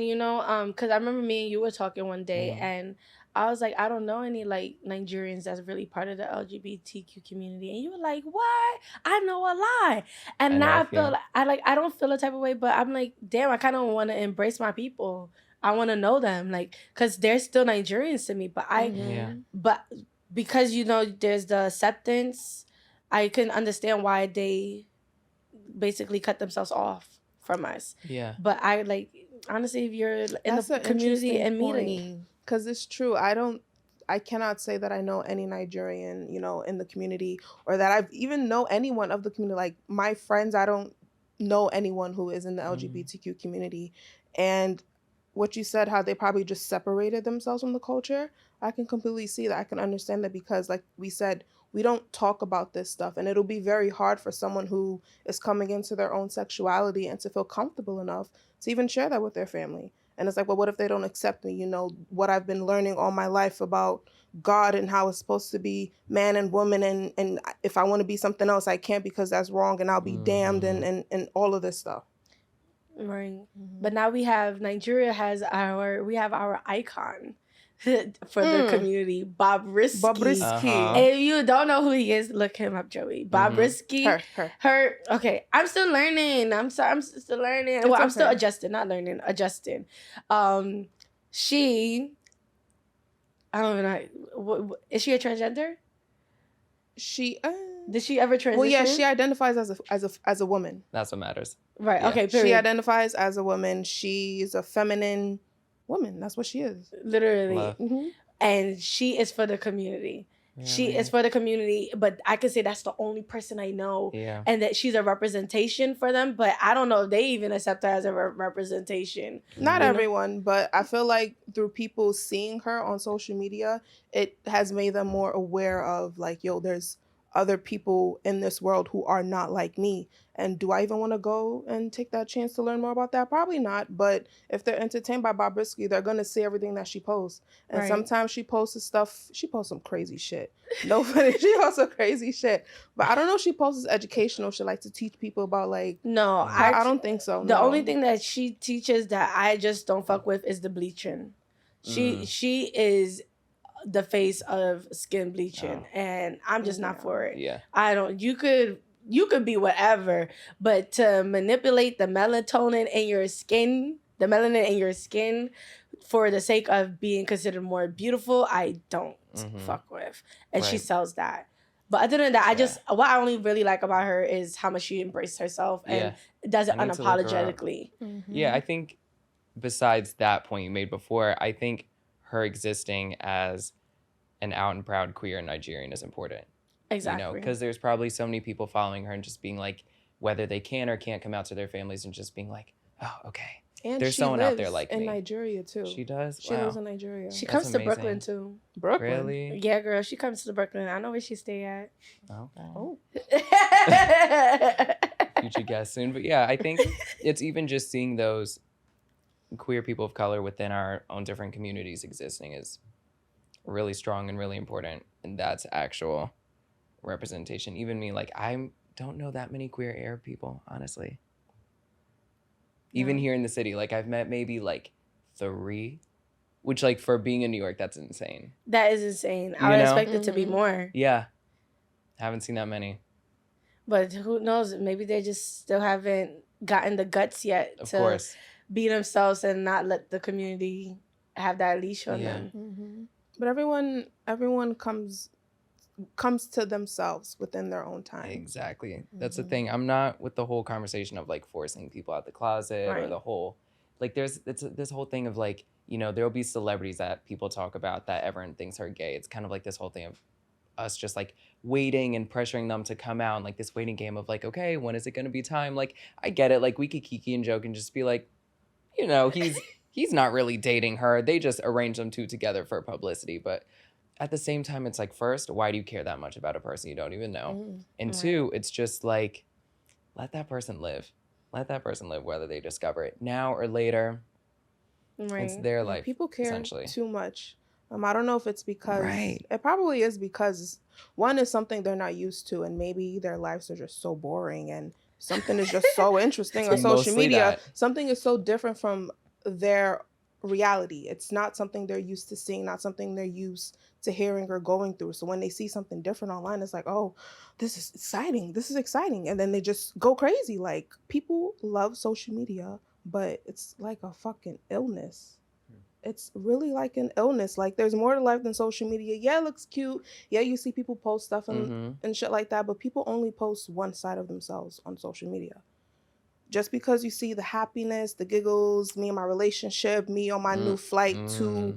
because I remember me and you were talking one day, and I was like, I don't know any like Nigerians that's really part of the LGBTQ community, and you were like, what? I know a lot. And now I feel like I don't feel a type of way, but I'm like, damn, I kind of want to embrace my people. I want to know them, like, because they're still Nigerians to me. But but because there's the acceptance, I can understand why they basically cut themselves off from us. Yeah. But I honestly, if you're in the community and meeting, because it's true. I cannot say that I know any Nigerian, in the community, or that I've even know anyone of the community. Like, my friends, I don't know anyone who is in the LGBTQ community. And what you said, how they probably just separated themselves from the culture, I can completely see that. I can understand that, because like we said, we don't talk about this stuff, and it'll be very hard for someone who is coming into their own sexuality and to feel comfortable enough to even share that with their family. And it's like, well, what if they don't accept me? What I've been learning all my life about God and how it's supposed to be man and woman, and if I want to be something else, I can't, because that's wrong, and I'll be damned, and all of this stuff. Right. But now Nigeria has our icon for the community, BhadddBhussy. If you don't know who he is, look him up, Joey. BhadddBhussy. Her. Okay, I'm still learning. I'm still learning. Well, I'm still adjusting, not learning, adjusting. She, I don't know. Is she a transgender? She. Did she ever transition? Well, yeah, she identifies as a woman. That's what matters. Right. Yeah. Okay. Period. She identifies as a woman. She's a feminine woman. That's what she is. Literally. Love. Mm-hmm. And she is for the community. She Really? is for the community, but I could say that's the only person I know. Yeah. And that she's a representation for them, but I don't know if they even accept her as a representation. Not You know? everyone, but I feel like through people seeing her on social media, it has made them more aware of like, yo, there's other people in this world who are not like me. And do I even want to go and take that chance to learn more about that? Probably not. But if they're entertained by BhadddBhussy, they're going to see everything that she posts. And Right. sometimes she posts stuff. She posts some crazy shit. No funny. She posts some crazy shit. But I don't know if she posts educational shit, like to teach people about like. No, I don't think so. The no. only thing that she teaches that I just don't fuck with is the bleaching. She is the face of skin bleaching, and I'm just not for it. Yeah. I don't. You could be whatever, but to manipulate the melatonin in your skin, the melanin in your skin, for the sake of being considered more beautiful, I don't fuck with. And she Right. sells that. But other than that, what I only really like about her is how much she embraced herself and does it I need to look her up. unapologetically. Yeah, I think besides that point you made before, I think her existing as an out and proud queer Nigerian is important. Exactly. You know, because there's probably so many people following her and just being like, whether they can or can't come out to their families and just being like, oh, okay. And There's she someone out there lives like in me. Nigeria too. She does? She lives in Nigeria. She That's comes to amazing. Brooklyn too. Brooklyn. Really? Yeah, girl, she comes to Brooklyn. I know where she stay at. Okay. Oh. Future guest soon. But yeah, I think it's even just seeing those queer people of color within our own different communities existing is really strong and really important. And that's actual representation. Even me, like, I don't know that many queer Arab people, honestly. Even here in the city, like, I've met maybe like 3, which, like, for being in New York, that's insane. That is insane. I You would know? expect it to be more. Yeah. Haven't seen that many. But who knows? Maybe they just still haven't gotten the guts yet Of to course. be themselves and not let the community have that leash on Yeah. them. Mm-hmm. But everyone comes to themselves within their own time. Exactly. That's the thing. I'm not with the whole conversation of like forcing people out the closet or Right. the whole, like there's this whole thing of like, you know, there'll be celebrities that people talk about that everyone thinks are gay. It's kind of like this whole thing of us just like waiting and pressuring them to come out and like this waiting game of like, okay, when is it going to be time? Like, I get it. Like we could kiki and joke and just be like, you know, he's not really dating her. They just arranged them two together for publicity. But at the same time, it's like, first, why do you care that much about a person you don't even know? And Right. 2, it's just like, let that person live. Let that person live, whether they discover it now or later. Right. It's their Yeah, life. people care essentially. too much. I don't know if it's because Right. it probably is because one is something they're not used to, and maybe their lives are just so boring, and something is just so interesting on It's social mostly media. that. Something is so different from their reality. It's not something they're used to seeing, not something they're used to hearing or going through. So when they see something different online, it's like, oh, this is exciting. This is exciting. And then they just go crazy. Like, people love social media, but it's like a fucking illness. It's really like an illness. Like, there's more to life than social media. Yeah, it looks cute. Yeah, you see people post stuff and shit like that, but people only post one side of themselves on social media. Just because you see the happiness, the giggles, me and my relationship, me on my new flight to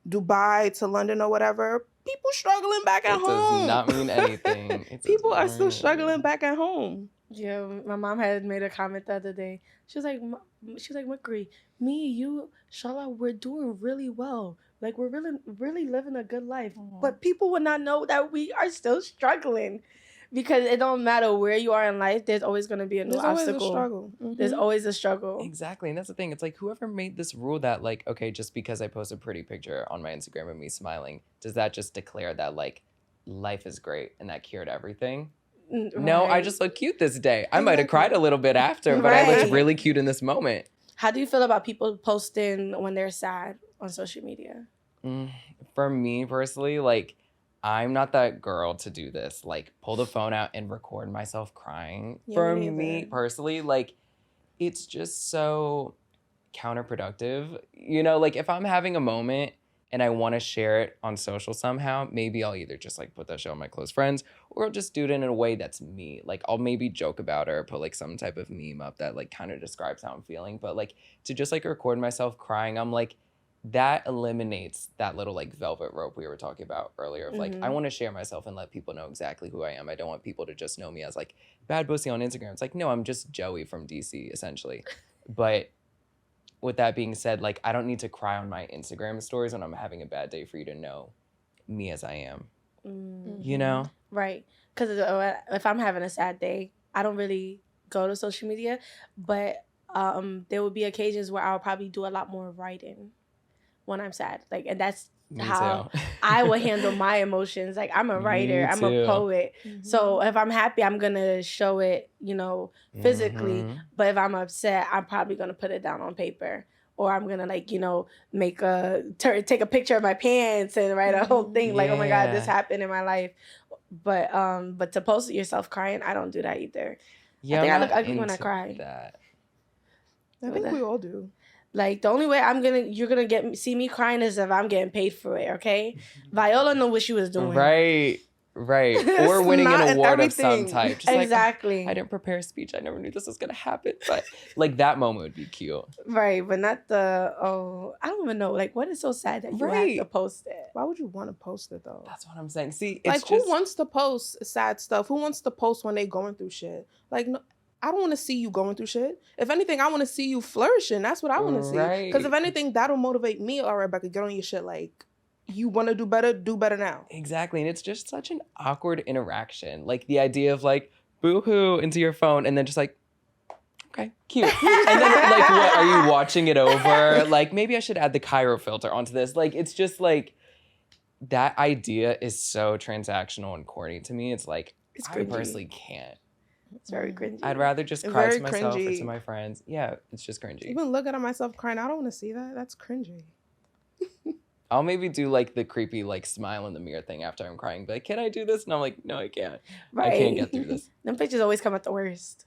Dubai, to London or whatever, people struggling back at It home. does not mean anything. It People does are still not. struggling back at home. Yeah, my mom had made a comment the other day. She was like, Mukri, me, you, Shala, we're doing really well. Like, we're really living a good life. But people would not know that we are still struggling. Because it don't matter where you are in life, there's always going to be a new There's always obstacle. a struggle. There's always a struggle. Exactly. And that's the thing. It's like, whoever made this rule that, like, okay, just because I post a pretty picture on my Instagram of me smiling, does that just declare that, like, life is great and that cured everything? No, I Right. just look cute this day. I might have cried a little bit after, but I Right. looked really cute in this moment. How do you feel about people posting when they're sad on social media? For me personally, like, I'm not that girl to do this. Like, pull the phone out and record myself crying. Yeah, For me me neither. personally, like, it's just so counterproductive. You know, like, if I'm having a moment and I want to share it on social somehow, maybe I'll either just like put that shit on my close friends, or I'll just do it in a way that's me. Like I'll maybe joke about it or put like some type of meme up that like kind of describes how I'm feeling. But like to just like record myself crying, I'm like, that eliminates that little like velvet rope we were talking about earlier of like, I want to share myself and let people know exactly who I am. I don't want people to just know me as like BhadddBhussy on Instagram. It's like, no, I'm just Joey from DC essentially. But with that being said, like, I don't need to cry on my Instagram stories when I'm having a bad day for you to know me as I am. You know? Right. Because if I'm having a sad day, I don't really go to social media, but there will be occasions where I'll probably do a lot more writing when I'm sad. Like, and that's Me how too. I would handle my emotions. Like, I'm a writer, I'm a poet. So if I'm happy, I'm going to show it, you know, physically. But if I'm upset, I'm probably going to put it down on paper. Or I'm going to, like, you know, take a picture of my pants and write a whole thing like, oh my God, this happened in my life. But to post yourself crying, I don't do that either. Yeah, I think I'm I look not ugly when I into cry. that. I think we all do. Like, the only way you're gonna see me crying is if I'm getting paid for it, okay? Viola knew what she was doing. Right. Or winning an award of some type. Just exactly. Like, I didn't prepare a speech. I never knew this was gonna happen. But like that moment would be cute. Right, but not I don't even know. Like, what is so sad that you have to post it? Why would you want to post it though? That's what I'm saying. See, it's like, just... who wants to post sad stuff? Who wants to post when they going through shit? Like, no, I don't want to see you going through shit. If anything, I want to see you flourishing. That's what I want to see. Because if anything, that'll motivate me. All right, Rebecca, get on your shit. Like, you want to do better now. Exactly. And it's just such an awkward interaction. Like the idea of like, boo-hoo into your phone and then just like, okay, cute. And then like, what, are you watching it over? Like, maybe I should add the Cairo filter onto this. Like, it's just like, that idea is so transactional and corny to me. It's like, I personally can't. It's very cringy. I'd rather just cry to myself or to my friends. Yeah, it's just cringy. Even looking at myself crying, I don't want to see that. That's cringy. I'll maybe do like the creepy like smile in the mirror thing after I'm crying. But like, can I do this? And I'm like, no, I can't. Right. I can't get through this. Them pictures always come out the worst.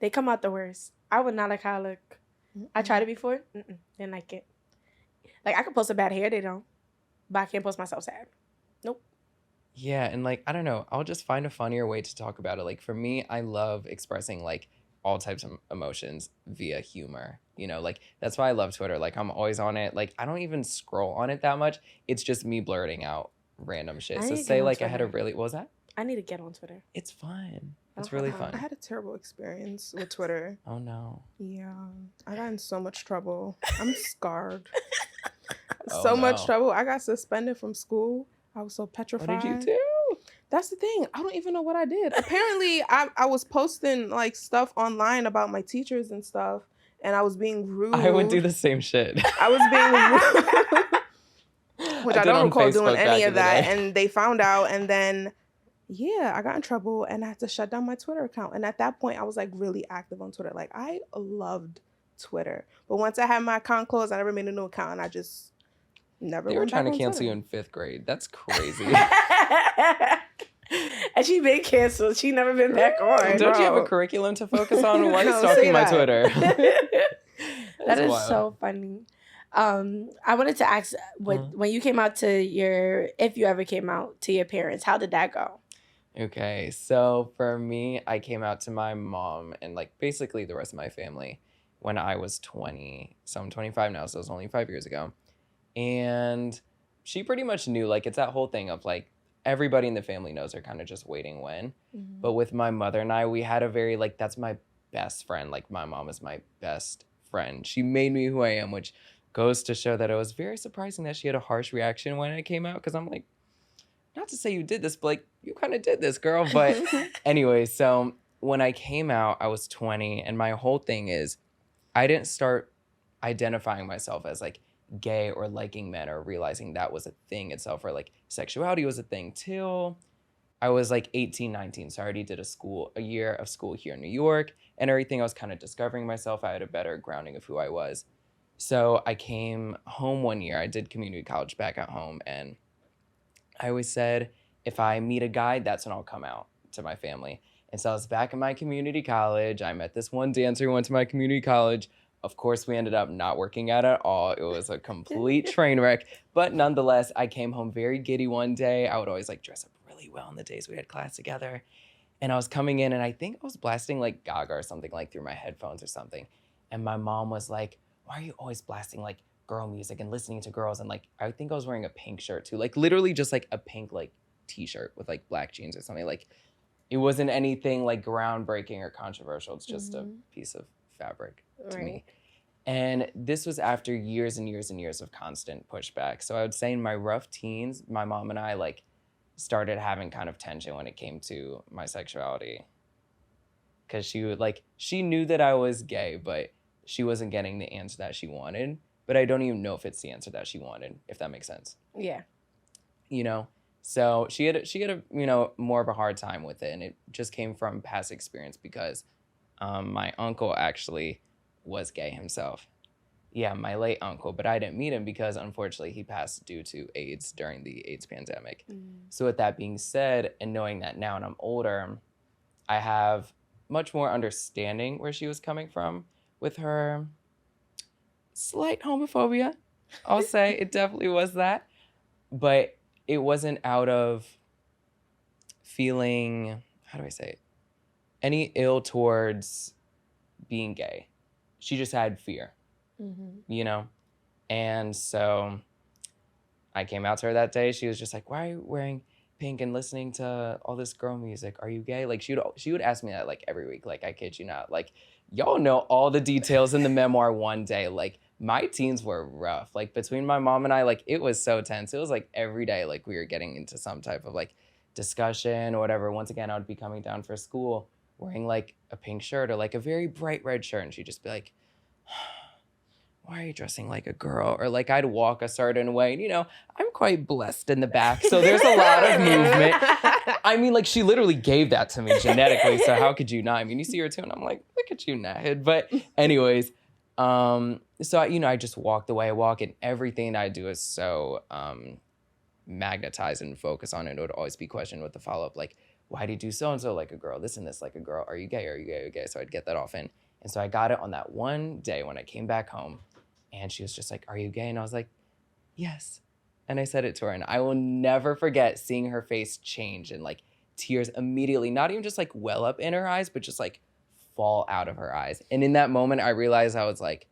They come out the worst. I would not like how I look. I tried it before. Didn't like it. Like, I could post a bad hair day though, but I can't post myself sad. Nope. Yeah, and like, I don't know. I'll just find a funnier way to talk about it. Like for me, I love expressing like all types of emotions via humor. You know, like that's why I love Twitter. Like I'm always on it. Like I don't even scroll on it that much. It's just me blurting out random shit. So say like I had a really, what was that? I need to get on Twitter. It's fun. It's really fun. I had a terrible experience with Twitter. Oh no. Yeah, I got in so much trouble. I'm scarred. Much trouble. I got suspended from school. I was so petrified. What did you do? That's the thing. I don't even know what I did. Apparently, I was posting like stuff online about my teachers and stuff, and I was being rude. I would do the same shit. I was being rude, which I don't recall doing any of that. And they found out, and then I got in trouble, and I had to shut down my Twitter account. And at that point, I was like really active on Twitter. Like I loved Twitter, but once I had my account closed, I never made a new account, and I just never. They were trying to cancel you in 5th grade. That's crazy. And she been canceled. She never been back on. Don't you have a curriculum to focus on? Why are you stalking my Twitter? That is wild. So funny. I wanted to ask, when you came out to if you ever came out to your parents, how did that go? Okay, so for me, I came out to my mom and like basically the rest of my family when I was 20. So I'm 25 now, so it was only 5 years ago. And she pretty much knew, like, it's that whole thing of like, everybody in the family knows they're kind of just waiting when. But with my mother and I, we had a very, like, that's my best friend. Like, my mom is my best friend. She made me who I am, which goes to show that it was very surprising that she had a harsh reaction when I came out. Because I'm like, not to say you did this, but like, you kind of did this, girl. But anyway, so when I came out, I was 20. And my whole thing is, I didn't start identifying myself as like gay or liking men or realizing that was a thing itself, or like sexuality was a thing till I was like 18, 19. So I already did a year of school here in New York and everything. I was kind of discovering myself. I had a better grounding of who I was. So I came home one year. I did community college back at home. And I always said, if I meet a guy, that's when I'll come out to my family. And so I was back in my community college. I met this one dancer who went to my community college. Of course, we ended up not working out at all. It was a complete train wreck. But nonetheless, I came home very giddy one day. I would always like dress up really well on the days we had class together. And I was coming in and I think I was blasting like Gaga or something like through my headphones or something. And my mom was like, why are you always blasting like girl music and listening to girls? And like, I think I was wearing a pink shirt too. Like literally just like a pink like t-shirt with like black jeans or something. Like it wasn't anything like groundbreaking or controversial. It's just a piece of fabric to me. And this was after years and years and years of constant pushback. So I would say in my rough teens, my mom and I like started having kind of tension when it came to my sexuality. Cause she knew that I was gay, but she wasn't getting the answer that she wanted. But I don't even know if it's the answer that she wanted, if that makes sense. Yeah. You know? So she had a you know, more of a hard time with it. And it just came from past experience because my uncle actually was gay himself. Yeah, my late uncle, but I didn't meet him because unfortunately he passed due to AIDS during the AIDS pandemic. So with that being said, and knowing that now and I'm older, I have much more understanding where she was coming from with her slight homophobia. I'll say it definitely was that, but it wasn't out of feeling, how do I say it, any ill towards being gay. She just had fear, you know? And so I came out to her that day. She was just like, why are you wearing pink and listening to all this girl music? Are you gay? Like she would ask me that like every week. Like, I kid you not. Like, y'all know all the details in the memoir one day. Like, my teens were rough. Like, between my mom and I, like, it was so tense. It was like every day, like, we were getting into some type of like discussion or whatever. Once again, I would be coming down for school wearing like a pink shirt or like a very bright red shirt. And she'd just be like, why are you dressing like a girl? Or like I'd walk a certain way. And, you know, I'm quite blessed in the back. So there's a lot of movement. I mean, like, she literally gave that to me genetically. So how could you not? I mean, you see her too. And I'm like, look at you, Nahid. But anyways, so, you know, I just walk the way I walk. And everything that I do is so magnetized and focused on it. It would always be questioned with the follow-up. Like, why do you do so-and-so like a girl? This and this like a girl. Are you gay? Are you gay? Are you gay? So I'd get that off in. And so I got it on that one day when I came back home. And she was just like, are you gay? And I was like, yes. And I said it to her. And I will never forget seeing her face change and like tears immediately, not even just like well up in her eyes, but just like fall out of her eyes. And in that moment, I realized I was like,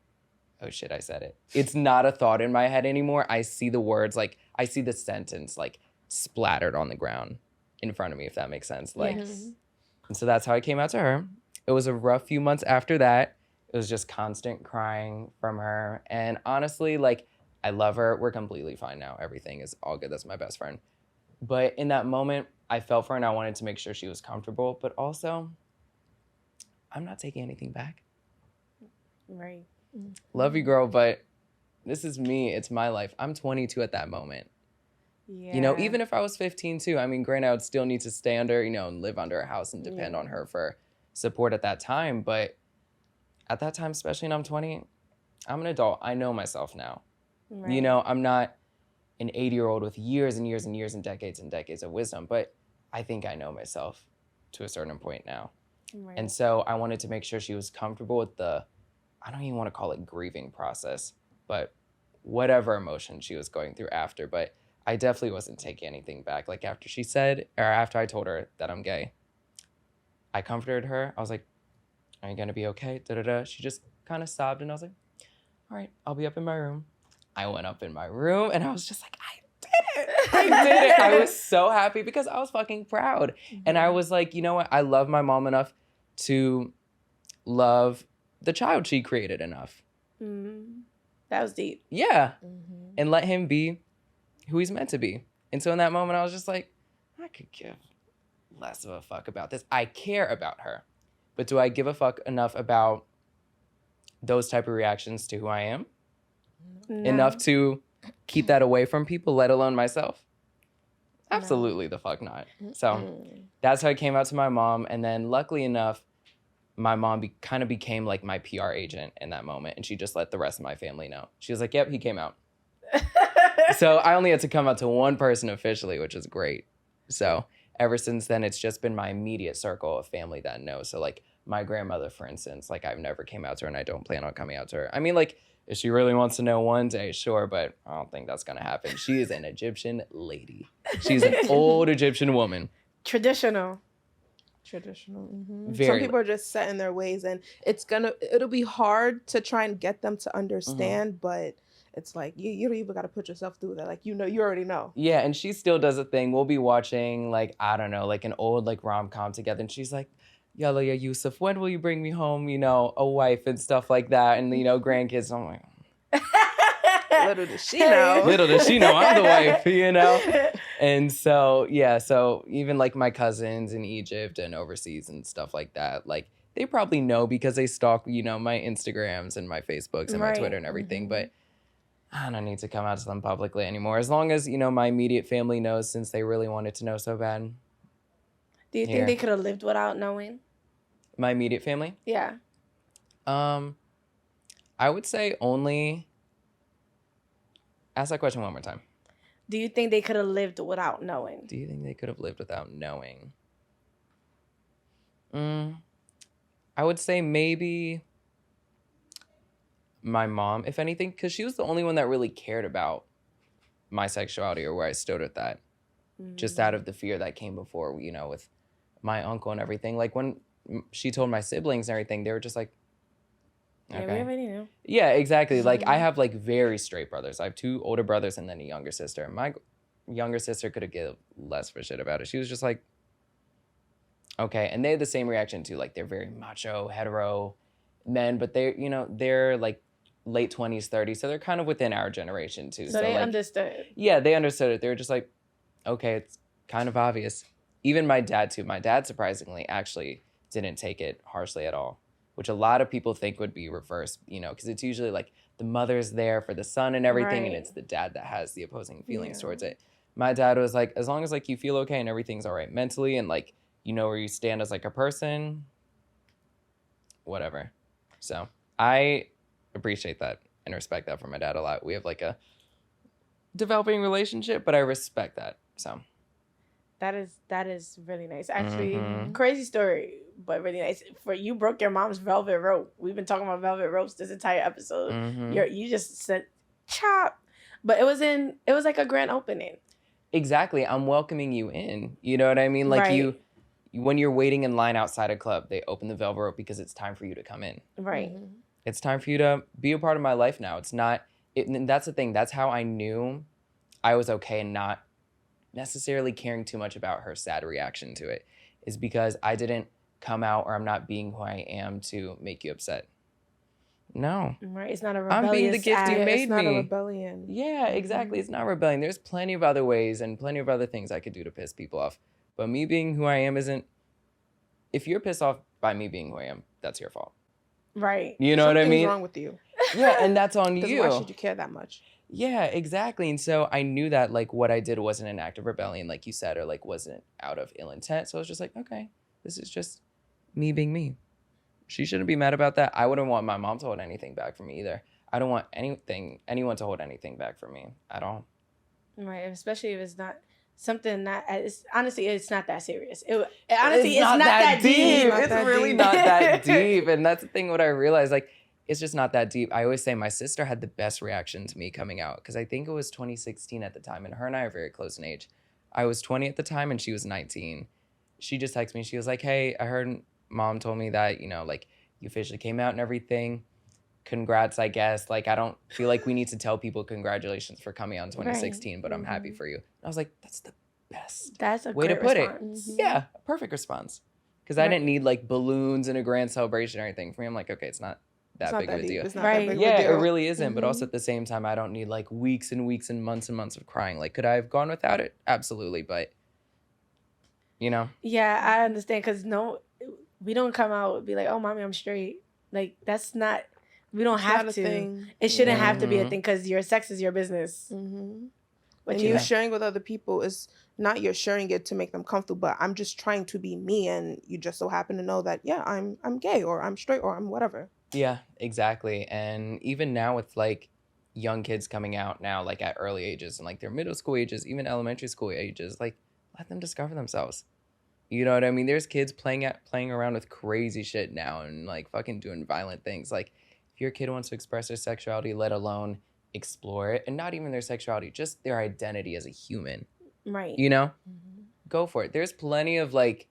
oh shit, I said it. It's not a thought in my head anymore. I see the words, like I see the sentence like splattered on the ground in front of me, if that makes sense. Like, and so that's how I came out to her. It was a rough few months after that. It was just constant crying from her. And honestly, like, I love her. We're completely fine now. Everything is all good. That's my best friend. But in that moment, I felt for her and I wanted to make sure she was comfortable. But also, I'm not taking anything back. Right. Love you, girl, but this is me. It's my life. I'm 22 at that moment. Yeah. You know, even if I was 15 too, I mean, granted, I would still need to stay under, you know, and live under a house and depend on her for support at that time. But at that time, especially when I'm 20, I'm an adult. I know myself now. Right. You know, I'm not an 80-year-old with years and years and years and decades of wisdom, but I think I know myself to a certain point now. Right. And so I wanted to make sure she was comfortable with the, I don't even want to call it grieving process, but whatever emotion she was going through after. But I definitely wasn't taking anything back. Like after she said, or after I told her that I'm gay, I comforted her. I was like, are you going to be okay? Da-da-da. She just kind of sobbed and I was like, all right, I'll be up in my room. I went up in my room and I was just like, I did it. I did it. I was so happy because I was fucking proud. And I was like, you know what? I love my mom enough to love the child she created enough. That was deep. Yeah. And let him be who he's meant to be. And so in that moment, I was just like, I could give less of a fuck about this. I care about her. But do I give a fuck enough about those type of reactions to who I am? No. Enough to keep that away from people, let alone myself? Absolutely the fuck not. So that's how I came out to my mom. And then luckily enough, my mom kind of became like my PR agent in that moment. And she just let the rest of my family know. She was like, yep, he came out. So I only had to come out to one person officially, which is great. So ever since then, it's just been my immediate circle of family that knows. So like my grandmother, for instance, like I've never came out to her and I don't plan on coming out to her. I mean, like, if she really wants to know one day, sure, but I don't think that's going to happen. She is an Egyptian lady. She's an old Egyptian woman. Traditional. Mm-hmm. Very. Some people are just set in their ways, and it'll be hard to try and get them to understand, but it's like you don't even got to put yourself through that. Like, you already know. Yeah, and she still does a thing. We'll be watching, like, I don't know, like an old like rom-com together, and she's like, Yalla ya Yusuf, when will you bring me home, a wife and stuff like that, and grandkids. And I'm like, Little does she know. little does she know I'm the wife, And so, yeah, so even like my cousins in Egypt and overseas and stuff like that, like they probably know because they stalk, my Instagrams and my Facebooks and my Twitter and everything. But I don't need to come out to them publicly anymore. As long as, my immediate family knows, since they really wanted to know so bad. Do you think they could have lived without knowing? My immediate family? Yeah. I would say only... Ask that question one more time. Do you think they could have lived without knowing? Do you think they could have lived without knowing? I would say maybe my mom, if anything, because she was the only one that really cared about my sexuality or where I stood with that. Just out of the fear that came before, with my uncle and everything. Like when she told my siblings and everything, they were just like, okay. Yeah, we already knew. Yeah, exactly. Like I have like very straight brothers. I have 2 older brothers and then a younger sister. My younger sister could have given less of a shit about it. She was just like, okay. And they had the same reaction too. Like they're very macho, hetero men, but they're like late 20s, 30s. So they're kind of within our generation too. So they like, understood. Yeah, they understood it. They were just like, okay, it's kind of obvious. Even my dad too. My dad surprisingly actually didn't take it harshly at all, which a lot of people think would be reversed, because it's usually like the mother's there for the son and everything, and it's the dad that has the opposing feelings towards it. My dad was like, as long as like you feel okay and everything's all right mentally and like you know where you stand as like a person, whatever. So I appreciate that and respect that from my dad a lot. We have like a developing relationship, but I respect that. So that is really nice. Actually, crazy story, but really nice. For you broke your mom's velvet rope. We've been talking about velvet ropes this entire episode. You just said chop, but it was like a grand opening. Exactly. I'm welcoming you in. You know what I mean? Like you, when you're waiting in line outside a club, they open the velvet rope because it's time for you to come in. Right. It's time for you to be a part of my life now. It's not. And that's the thing. That's how I knew I was okay and not necessarily caring too much about her sad reaction to it, is because I didn't come out, or I'm not being who I am to make you upset. No. Right. It's not a rebellious I'm being the gift you made me. It's not a rebellion. Yeah, exactly. It's not rebellion. There's plenty of other ways and plenty of other things I could do to piss people off. But me being who I am isn't... If you're pissed off by me being who I am, that's your fault. Right. You know what I mean? Something's wrong with you. Yeah, and that's on you. Why should you care that much? Yeah, exactly. And so I knew that like what I did wasn't an act of rebellion, like you said, or like wasn't out of ill intent. So I was just like, okay, this is just me being me. She shouldn't be mad about that. I wouldn't want my mom to hold anything back from me either. I don't want anyone to hold anything back from me at all. Right, especially if it's not something that honestly it's not that serious. Honestly, it's not that deep. It's really not that deep. And that's the thing. What I realized, like, it's just not that deep. I always say my sister had the best reaction to me coming out, because I think it was 2016 at the time, and her and I are very close in age. I was 20 at the time, and she was 19. She just texted me. She was like, hey, I heard Mom told me that, like, you officially came out and everything. Congrats, I guess. Like, I don't feel like we need to tell people congratulations for coming out in 2016, but I'm happy for you. And I was like, that's the best That's a way to great put response. it. Yeah, a perfect response. Because I didn't need, like, balloons and a grand celebration or anything. For me, I'm like, okay, it's not that big of a deal. It's not that big of a Yeah, deal. it really isn't. But also at the same time, I don't need like weeks and weeks and months of crying. Like, could I have gone without it? Absolutely. But, Yeah, I understand, because we don't come out and be like, oh, mommy, I'm straight. Like, that's not, we don't have to. Thing. It shouldn't have to be a thing, because your sex is your business. But and you sharing with other people is not you're sharing it to make them comfortable, but I'm just trying to be me, and you just so happen to know that, yeah, I'm gay, or I'm straight, or I'm whatever. Yeah, exactly. And even now with like young kids coming out now, like at early ages and like their middle school ages, even elementary school ages, like let them discover themselves. You know what I mean? There's kids playing around with crazy shit now and like fucking doing violent things. Like if your kid wants to express their sexuality, let alone explore it, and not even their sexuality, just their identity as a human. Right. You know? Go for it. There's plenty of like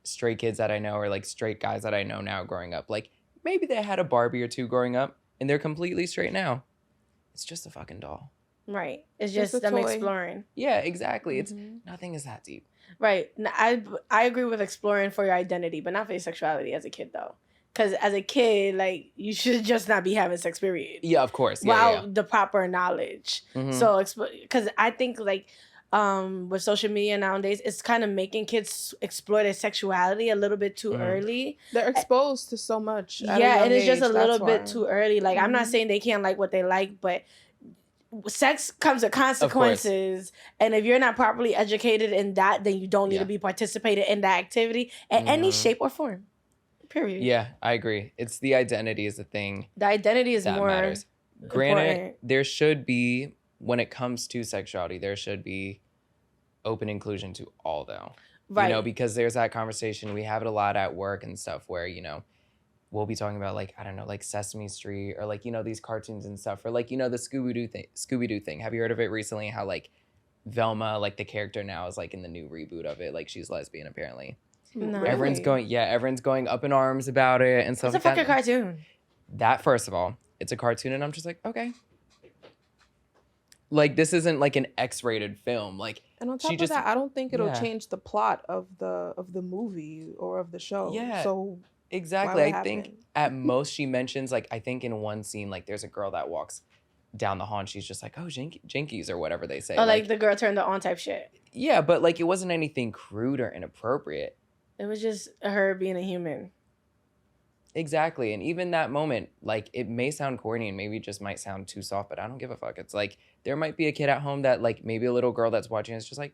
straight kids that I know or like straight guys that I know now growing up. Like maybe they had a Barbie or two growing up and they're completely straight now. It's just a fucking doll. Right. It's Just just a them toy. exploring. Yeah, exactly. It's nothing is that deep. Right. I agree with exploring for your identity, but not for your sexuality as a kid, though. Because as a kid, like, you should just not be having sex, period. Yeah, of course. Yeah, Without the proper knowledge. Mhm. So, because I think, like, with social media nowadays, it's kind of making kids explore their sexuality a little bit too early. They're exposed to so much. At a Yeah, young it is just age, a little that's bit why. too early. Like, I'm not saying they can't like what they like, but sex comes with consequences, and if you're not properly educated in that, then you don't need to be participating in that activity in any shape or form. Period. Yeah, I agree. It's the identity is the thing The identity is that more matters. Granted, important. there should be, when it comes to sexuality, there should be open inclusion to all, though. Right. You know, because there's that conversation, we have it a lot at work and stuff where, you know, we'll be talking about like, I don't know, like Sesame Street or like, you know, these cartoons and stuff, or like, you know, the Scooby-Doo thing. Have you heard of it recently? How like Velma, like the character now is like in the new reboot of it. Like she's lesbian apparently. No. Everyone's going up in arms about it and stuff It's a like fucking that. cartoon. That, first of all, it's a cartoon and I'm just like, okay. Like this isn't like an X-rated film. Like, and on top of that, I don't think it'll change the plot of the movie or of the show. Yeah. So exactly. I think at most she mentions, like, I think in one scene, like there's a girl that walks down the hall and she's just like, oh, jinkies or whatever they say. Oh, like the girl turned on type shit. Yeah, but like it wasn't anything crude or inappropriate. It was just her being a human. Exactly. And even that moment, like it may sound corny and maybe it just might sound too soft, but I don't give a fuck. It's like there might be a kid at home that like maybe a little girl that's watching is just like,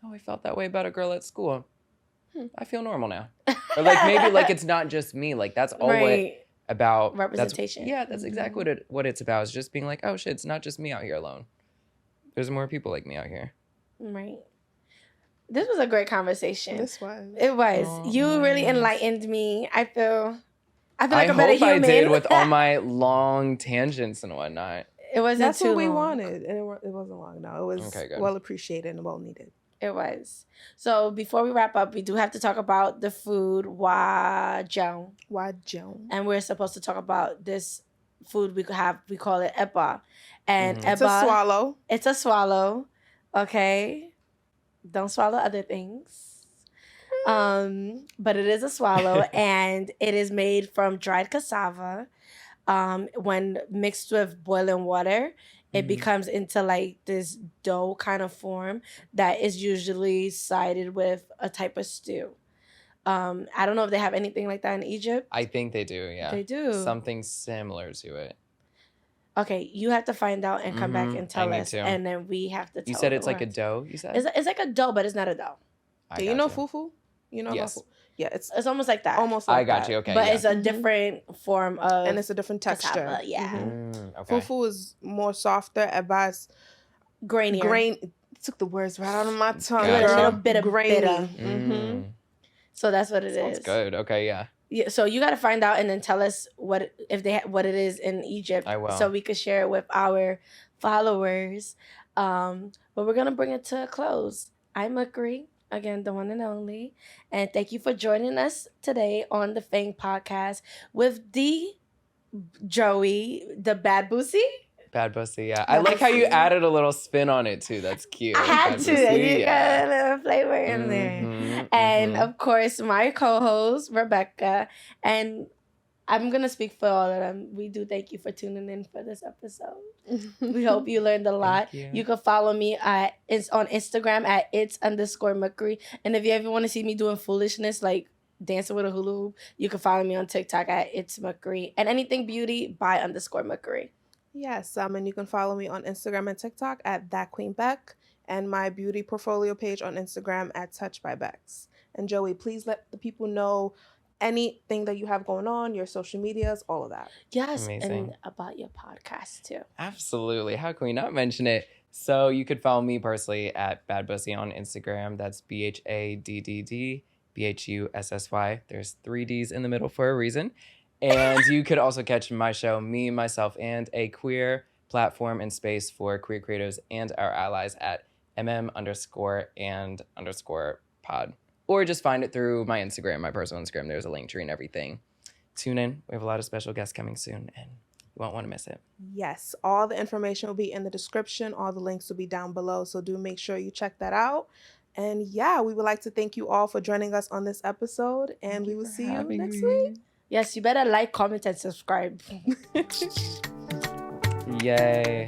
oh, I felt that way about a girl at school. I feel normal now. Or like maybe like it's not just me. Like that's all what about representation. That's exactly what it's about. Is just being like, oh shit, it's not just me out here alone. There's more people like me out here. Right. This was a great conversation. This was. It was. Oh, you really enlightened me. I feel like I a better hope human. I did with all my long tangents and whatnot. It wasn't That's too what we long. wanted, and it wasn't long. No, it was well appreciated and well needed. It was. So before we wrap up, we do have to talk about the food wajong. Wajong. And we're supposed to talk about this food we call it eba. And eba, it's a swallow. It's a swallow. Okay. Don't swallow other things. But it is a swallow and it is made from dried cassava. When mixed with boiling water, it becomes into like this dough kind of form that is usually sided with a type of stew. I don't know if they have anything like that in Egypt. I think they do, yeah. They do. Something similar to it. Okay, you have to find out and come back and tell us, and then we have to tell you said it's like a dough, you said? It's like a dough, but it's not a dough. Do you know fufu? You know yes. fufu? Yeah, it's almost like that. Almost like I got that. you, okay. But it's a different form of... And it's a different texture. cassava, yeah. Okay. Fufu is more softer. Eba's grainier. It took the words right out of my tongue, Gotcha. girl. A little bit of bitter. So that's what it is. Sounds good. Okay, yeah. Yeah, so you got to find out and then tell us what it is in Egypt. I will. So we could share it with our followers. But we're going to bring it to a close. I'm MUKRI, again, the one and only. And thank you for joining us today on the FANG Podcast with the Joey, the BhadddBhussy. BhadddBhussy, yeah. I like how you added a little spin on it too. That's cute. I had to. BhadddBhussy, You got a little flavor in there. And of course, my co-host, Rebecca. And I'm going to speak for all of them. We do thank you for tuning in for this episode. We hope you learned a lot. You can follow me on Instagram at its_MUKRI. And if you ever want to see me doing foolishness like dancing with a hula hoop, you can follow me on TikTok at itsMUKRI. And anything beauty by_MUKRI. Yes, and you can follow me on Instagram and TikTok at ThatQueenBeck and my beauty portfolio page on Instagram at TouchedByBex. And Joey, please let the people know anything that you have going on, your social medias, all of that. Yes, Amazing. and about your podcast too. Absolutely. How can we not mention it? So you could follow me personally at BhadddBhussy on Instagram. That's BhadddBhussy. BHUSSY. There's 3 Ds in the middle for a reason. And you could also catch my show, me, myself, and a queer platform and space for queer creatives and our allies at mm_and_pod. Or just find it through my Instagram, my personal Instagram. There's a link tree and everything. Tune in. We have a lot of special guests coming soon, and you won't want to miss it. Yes, all the information will be in the description. All the links will be down below. So do make sure you check that out. And yeah, we would like to thank you all for joining us on this episode. And we will see you next week. Yes, you better like, comment, and subscribe. Yay.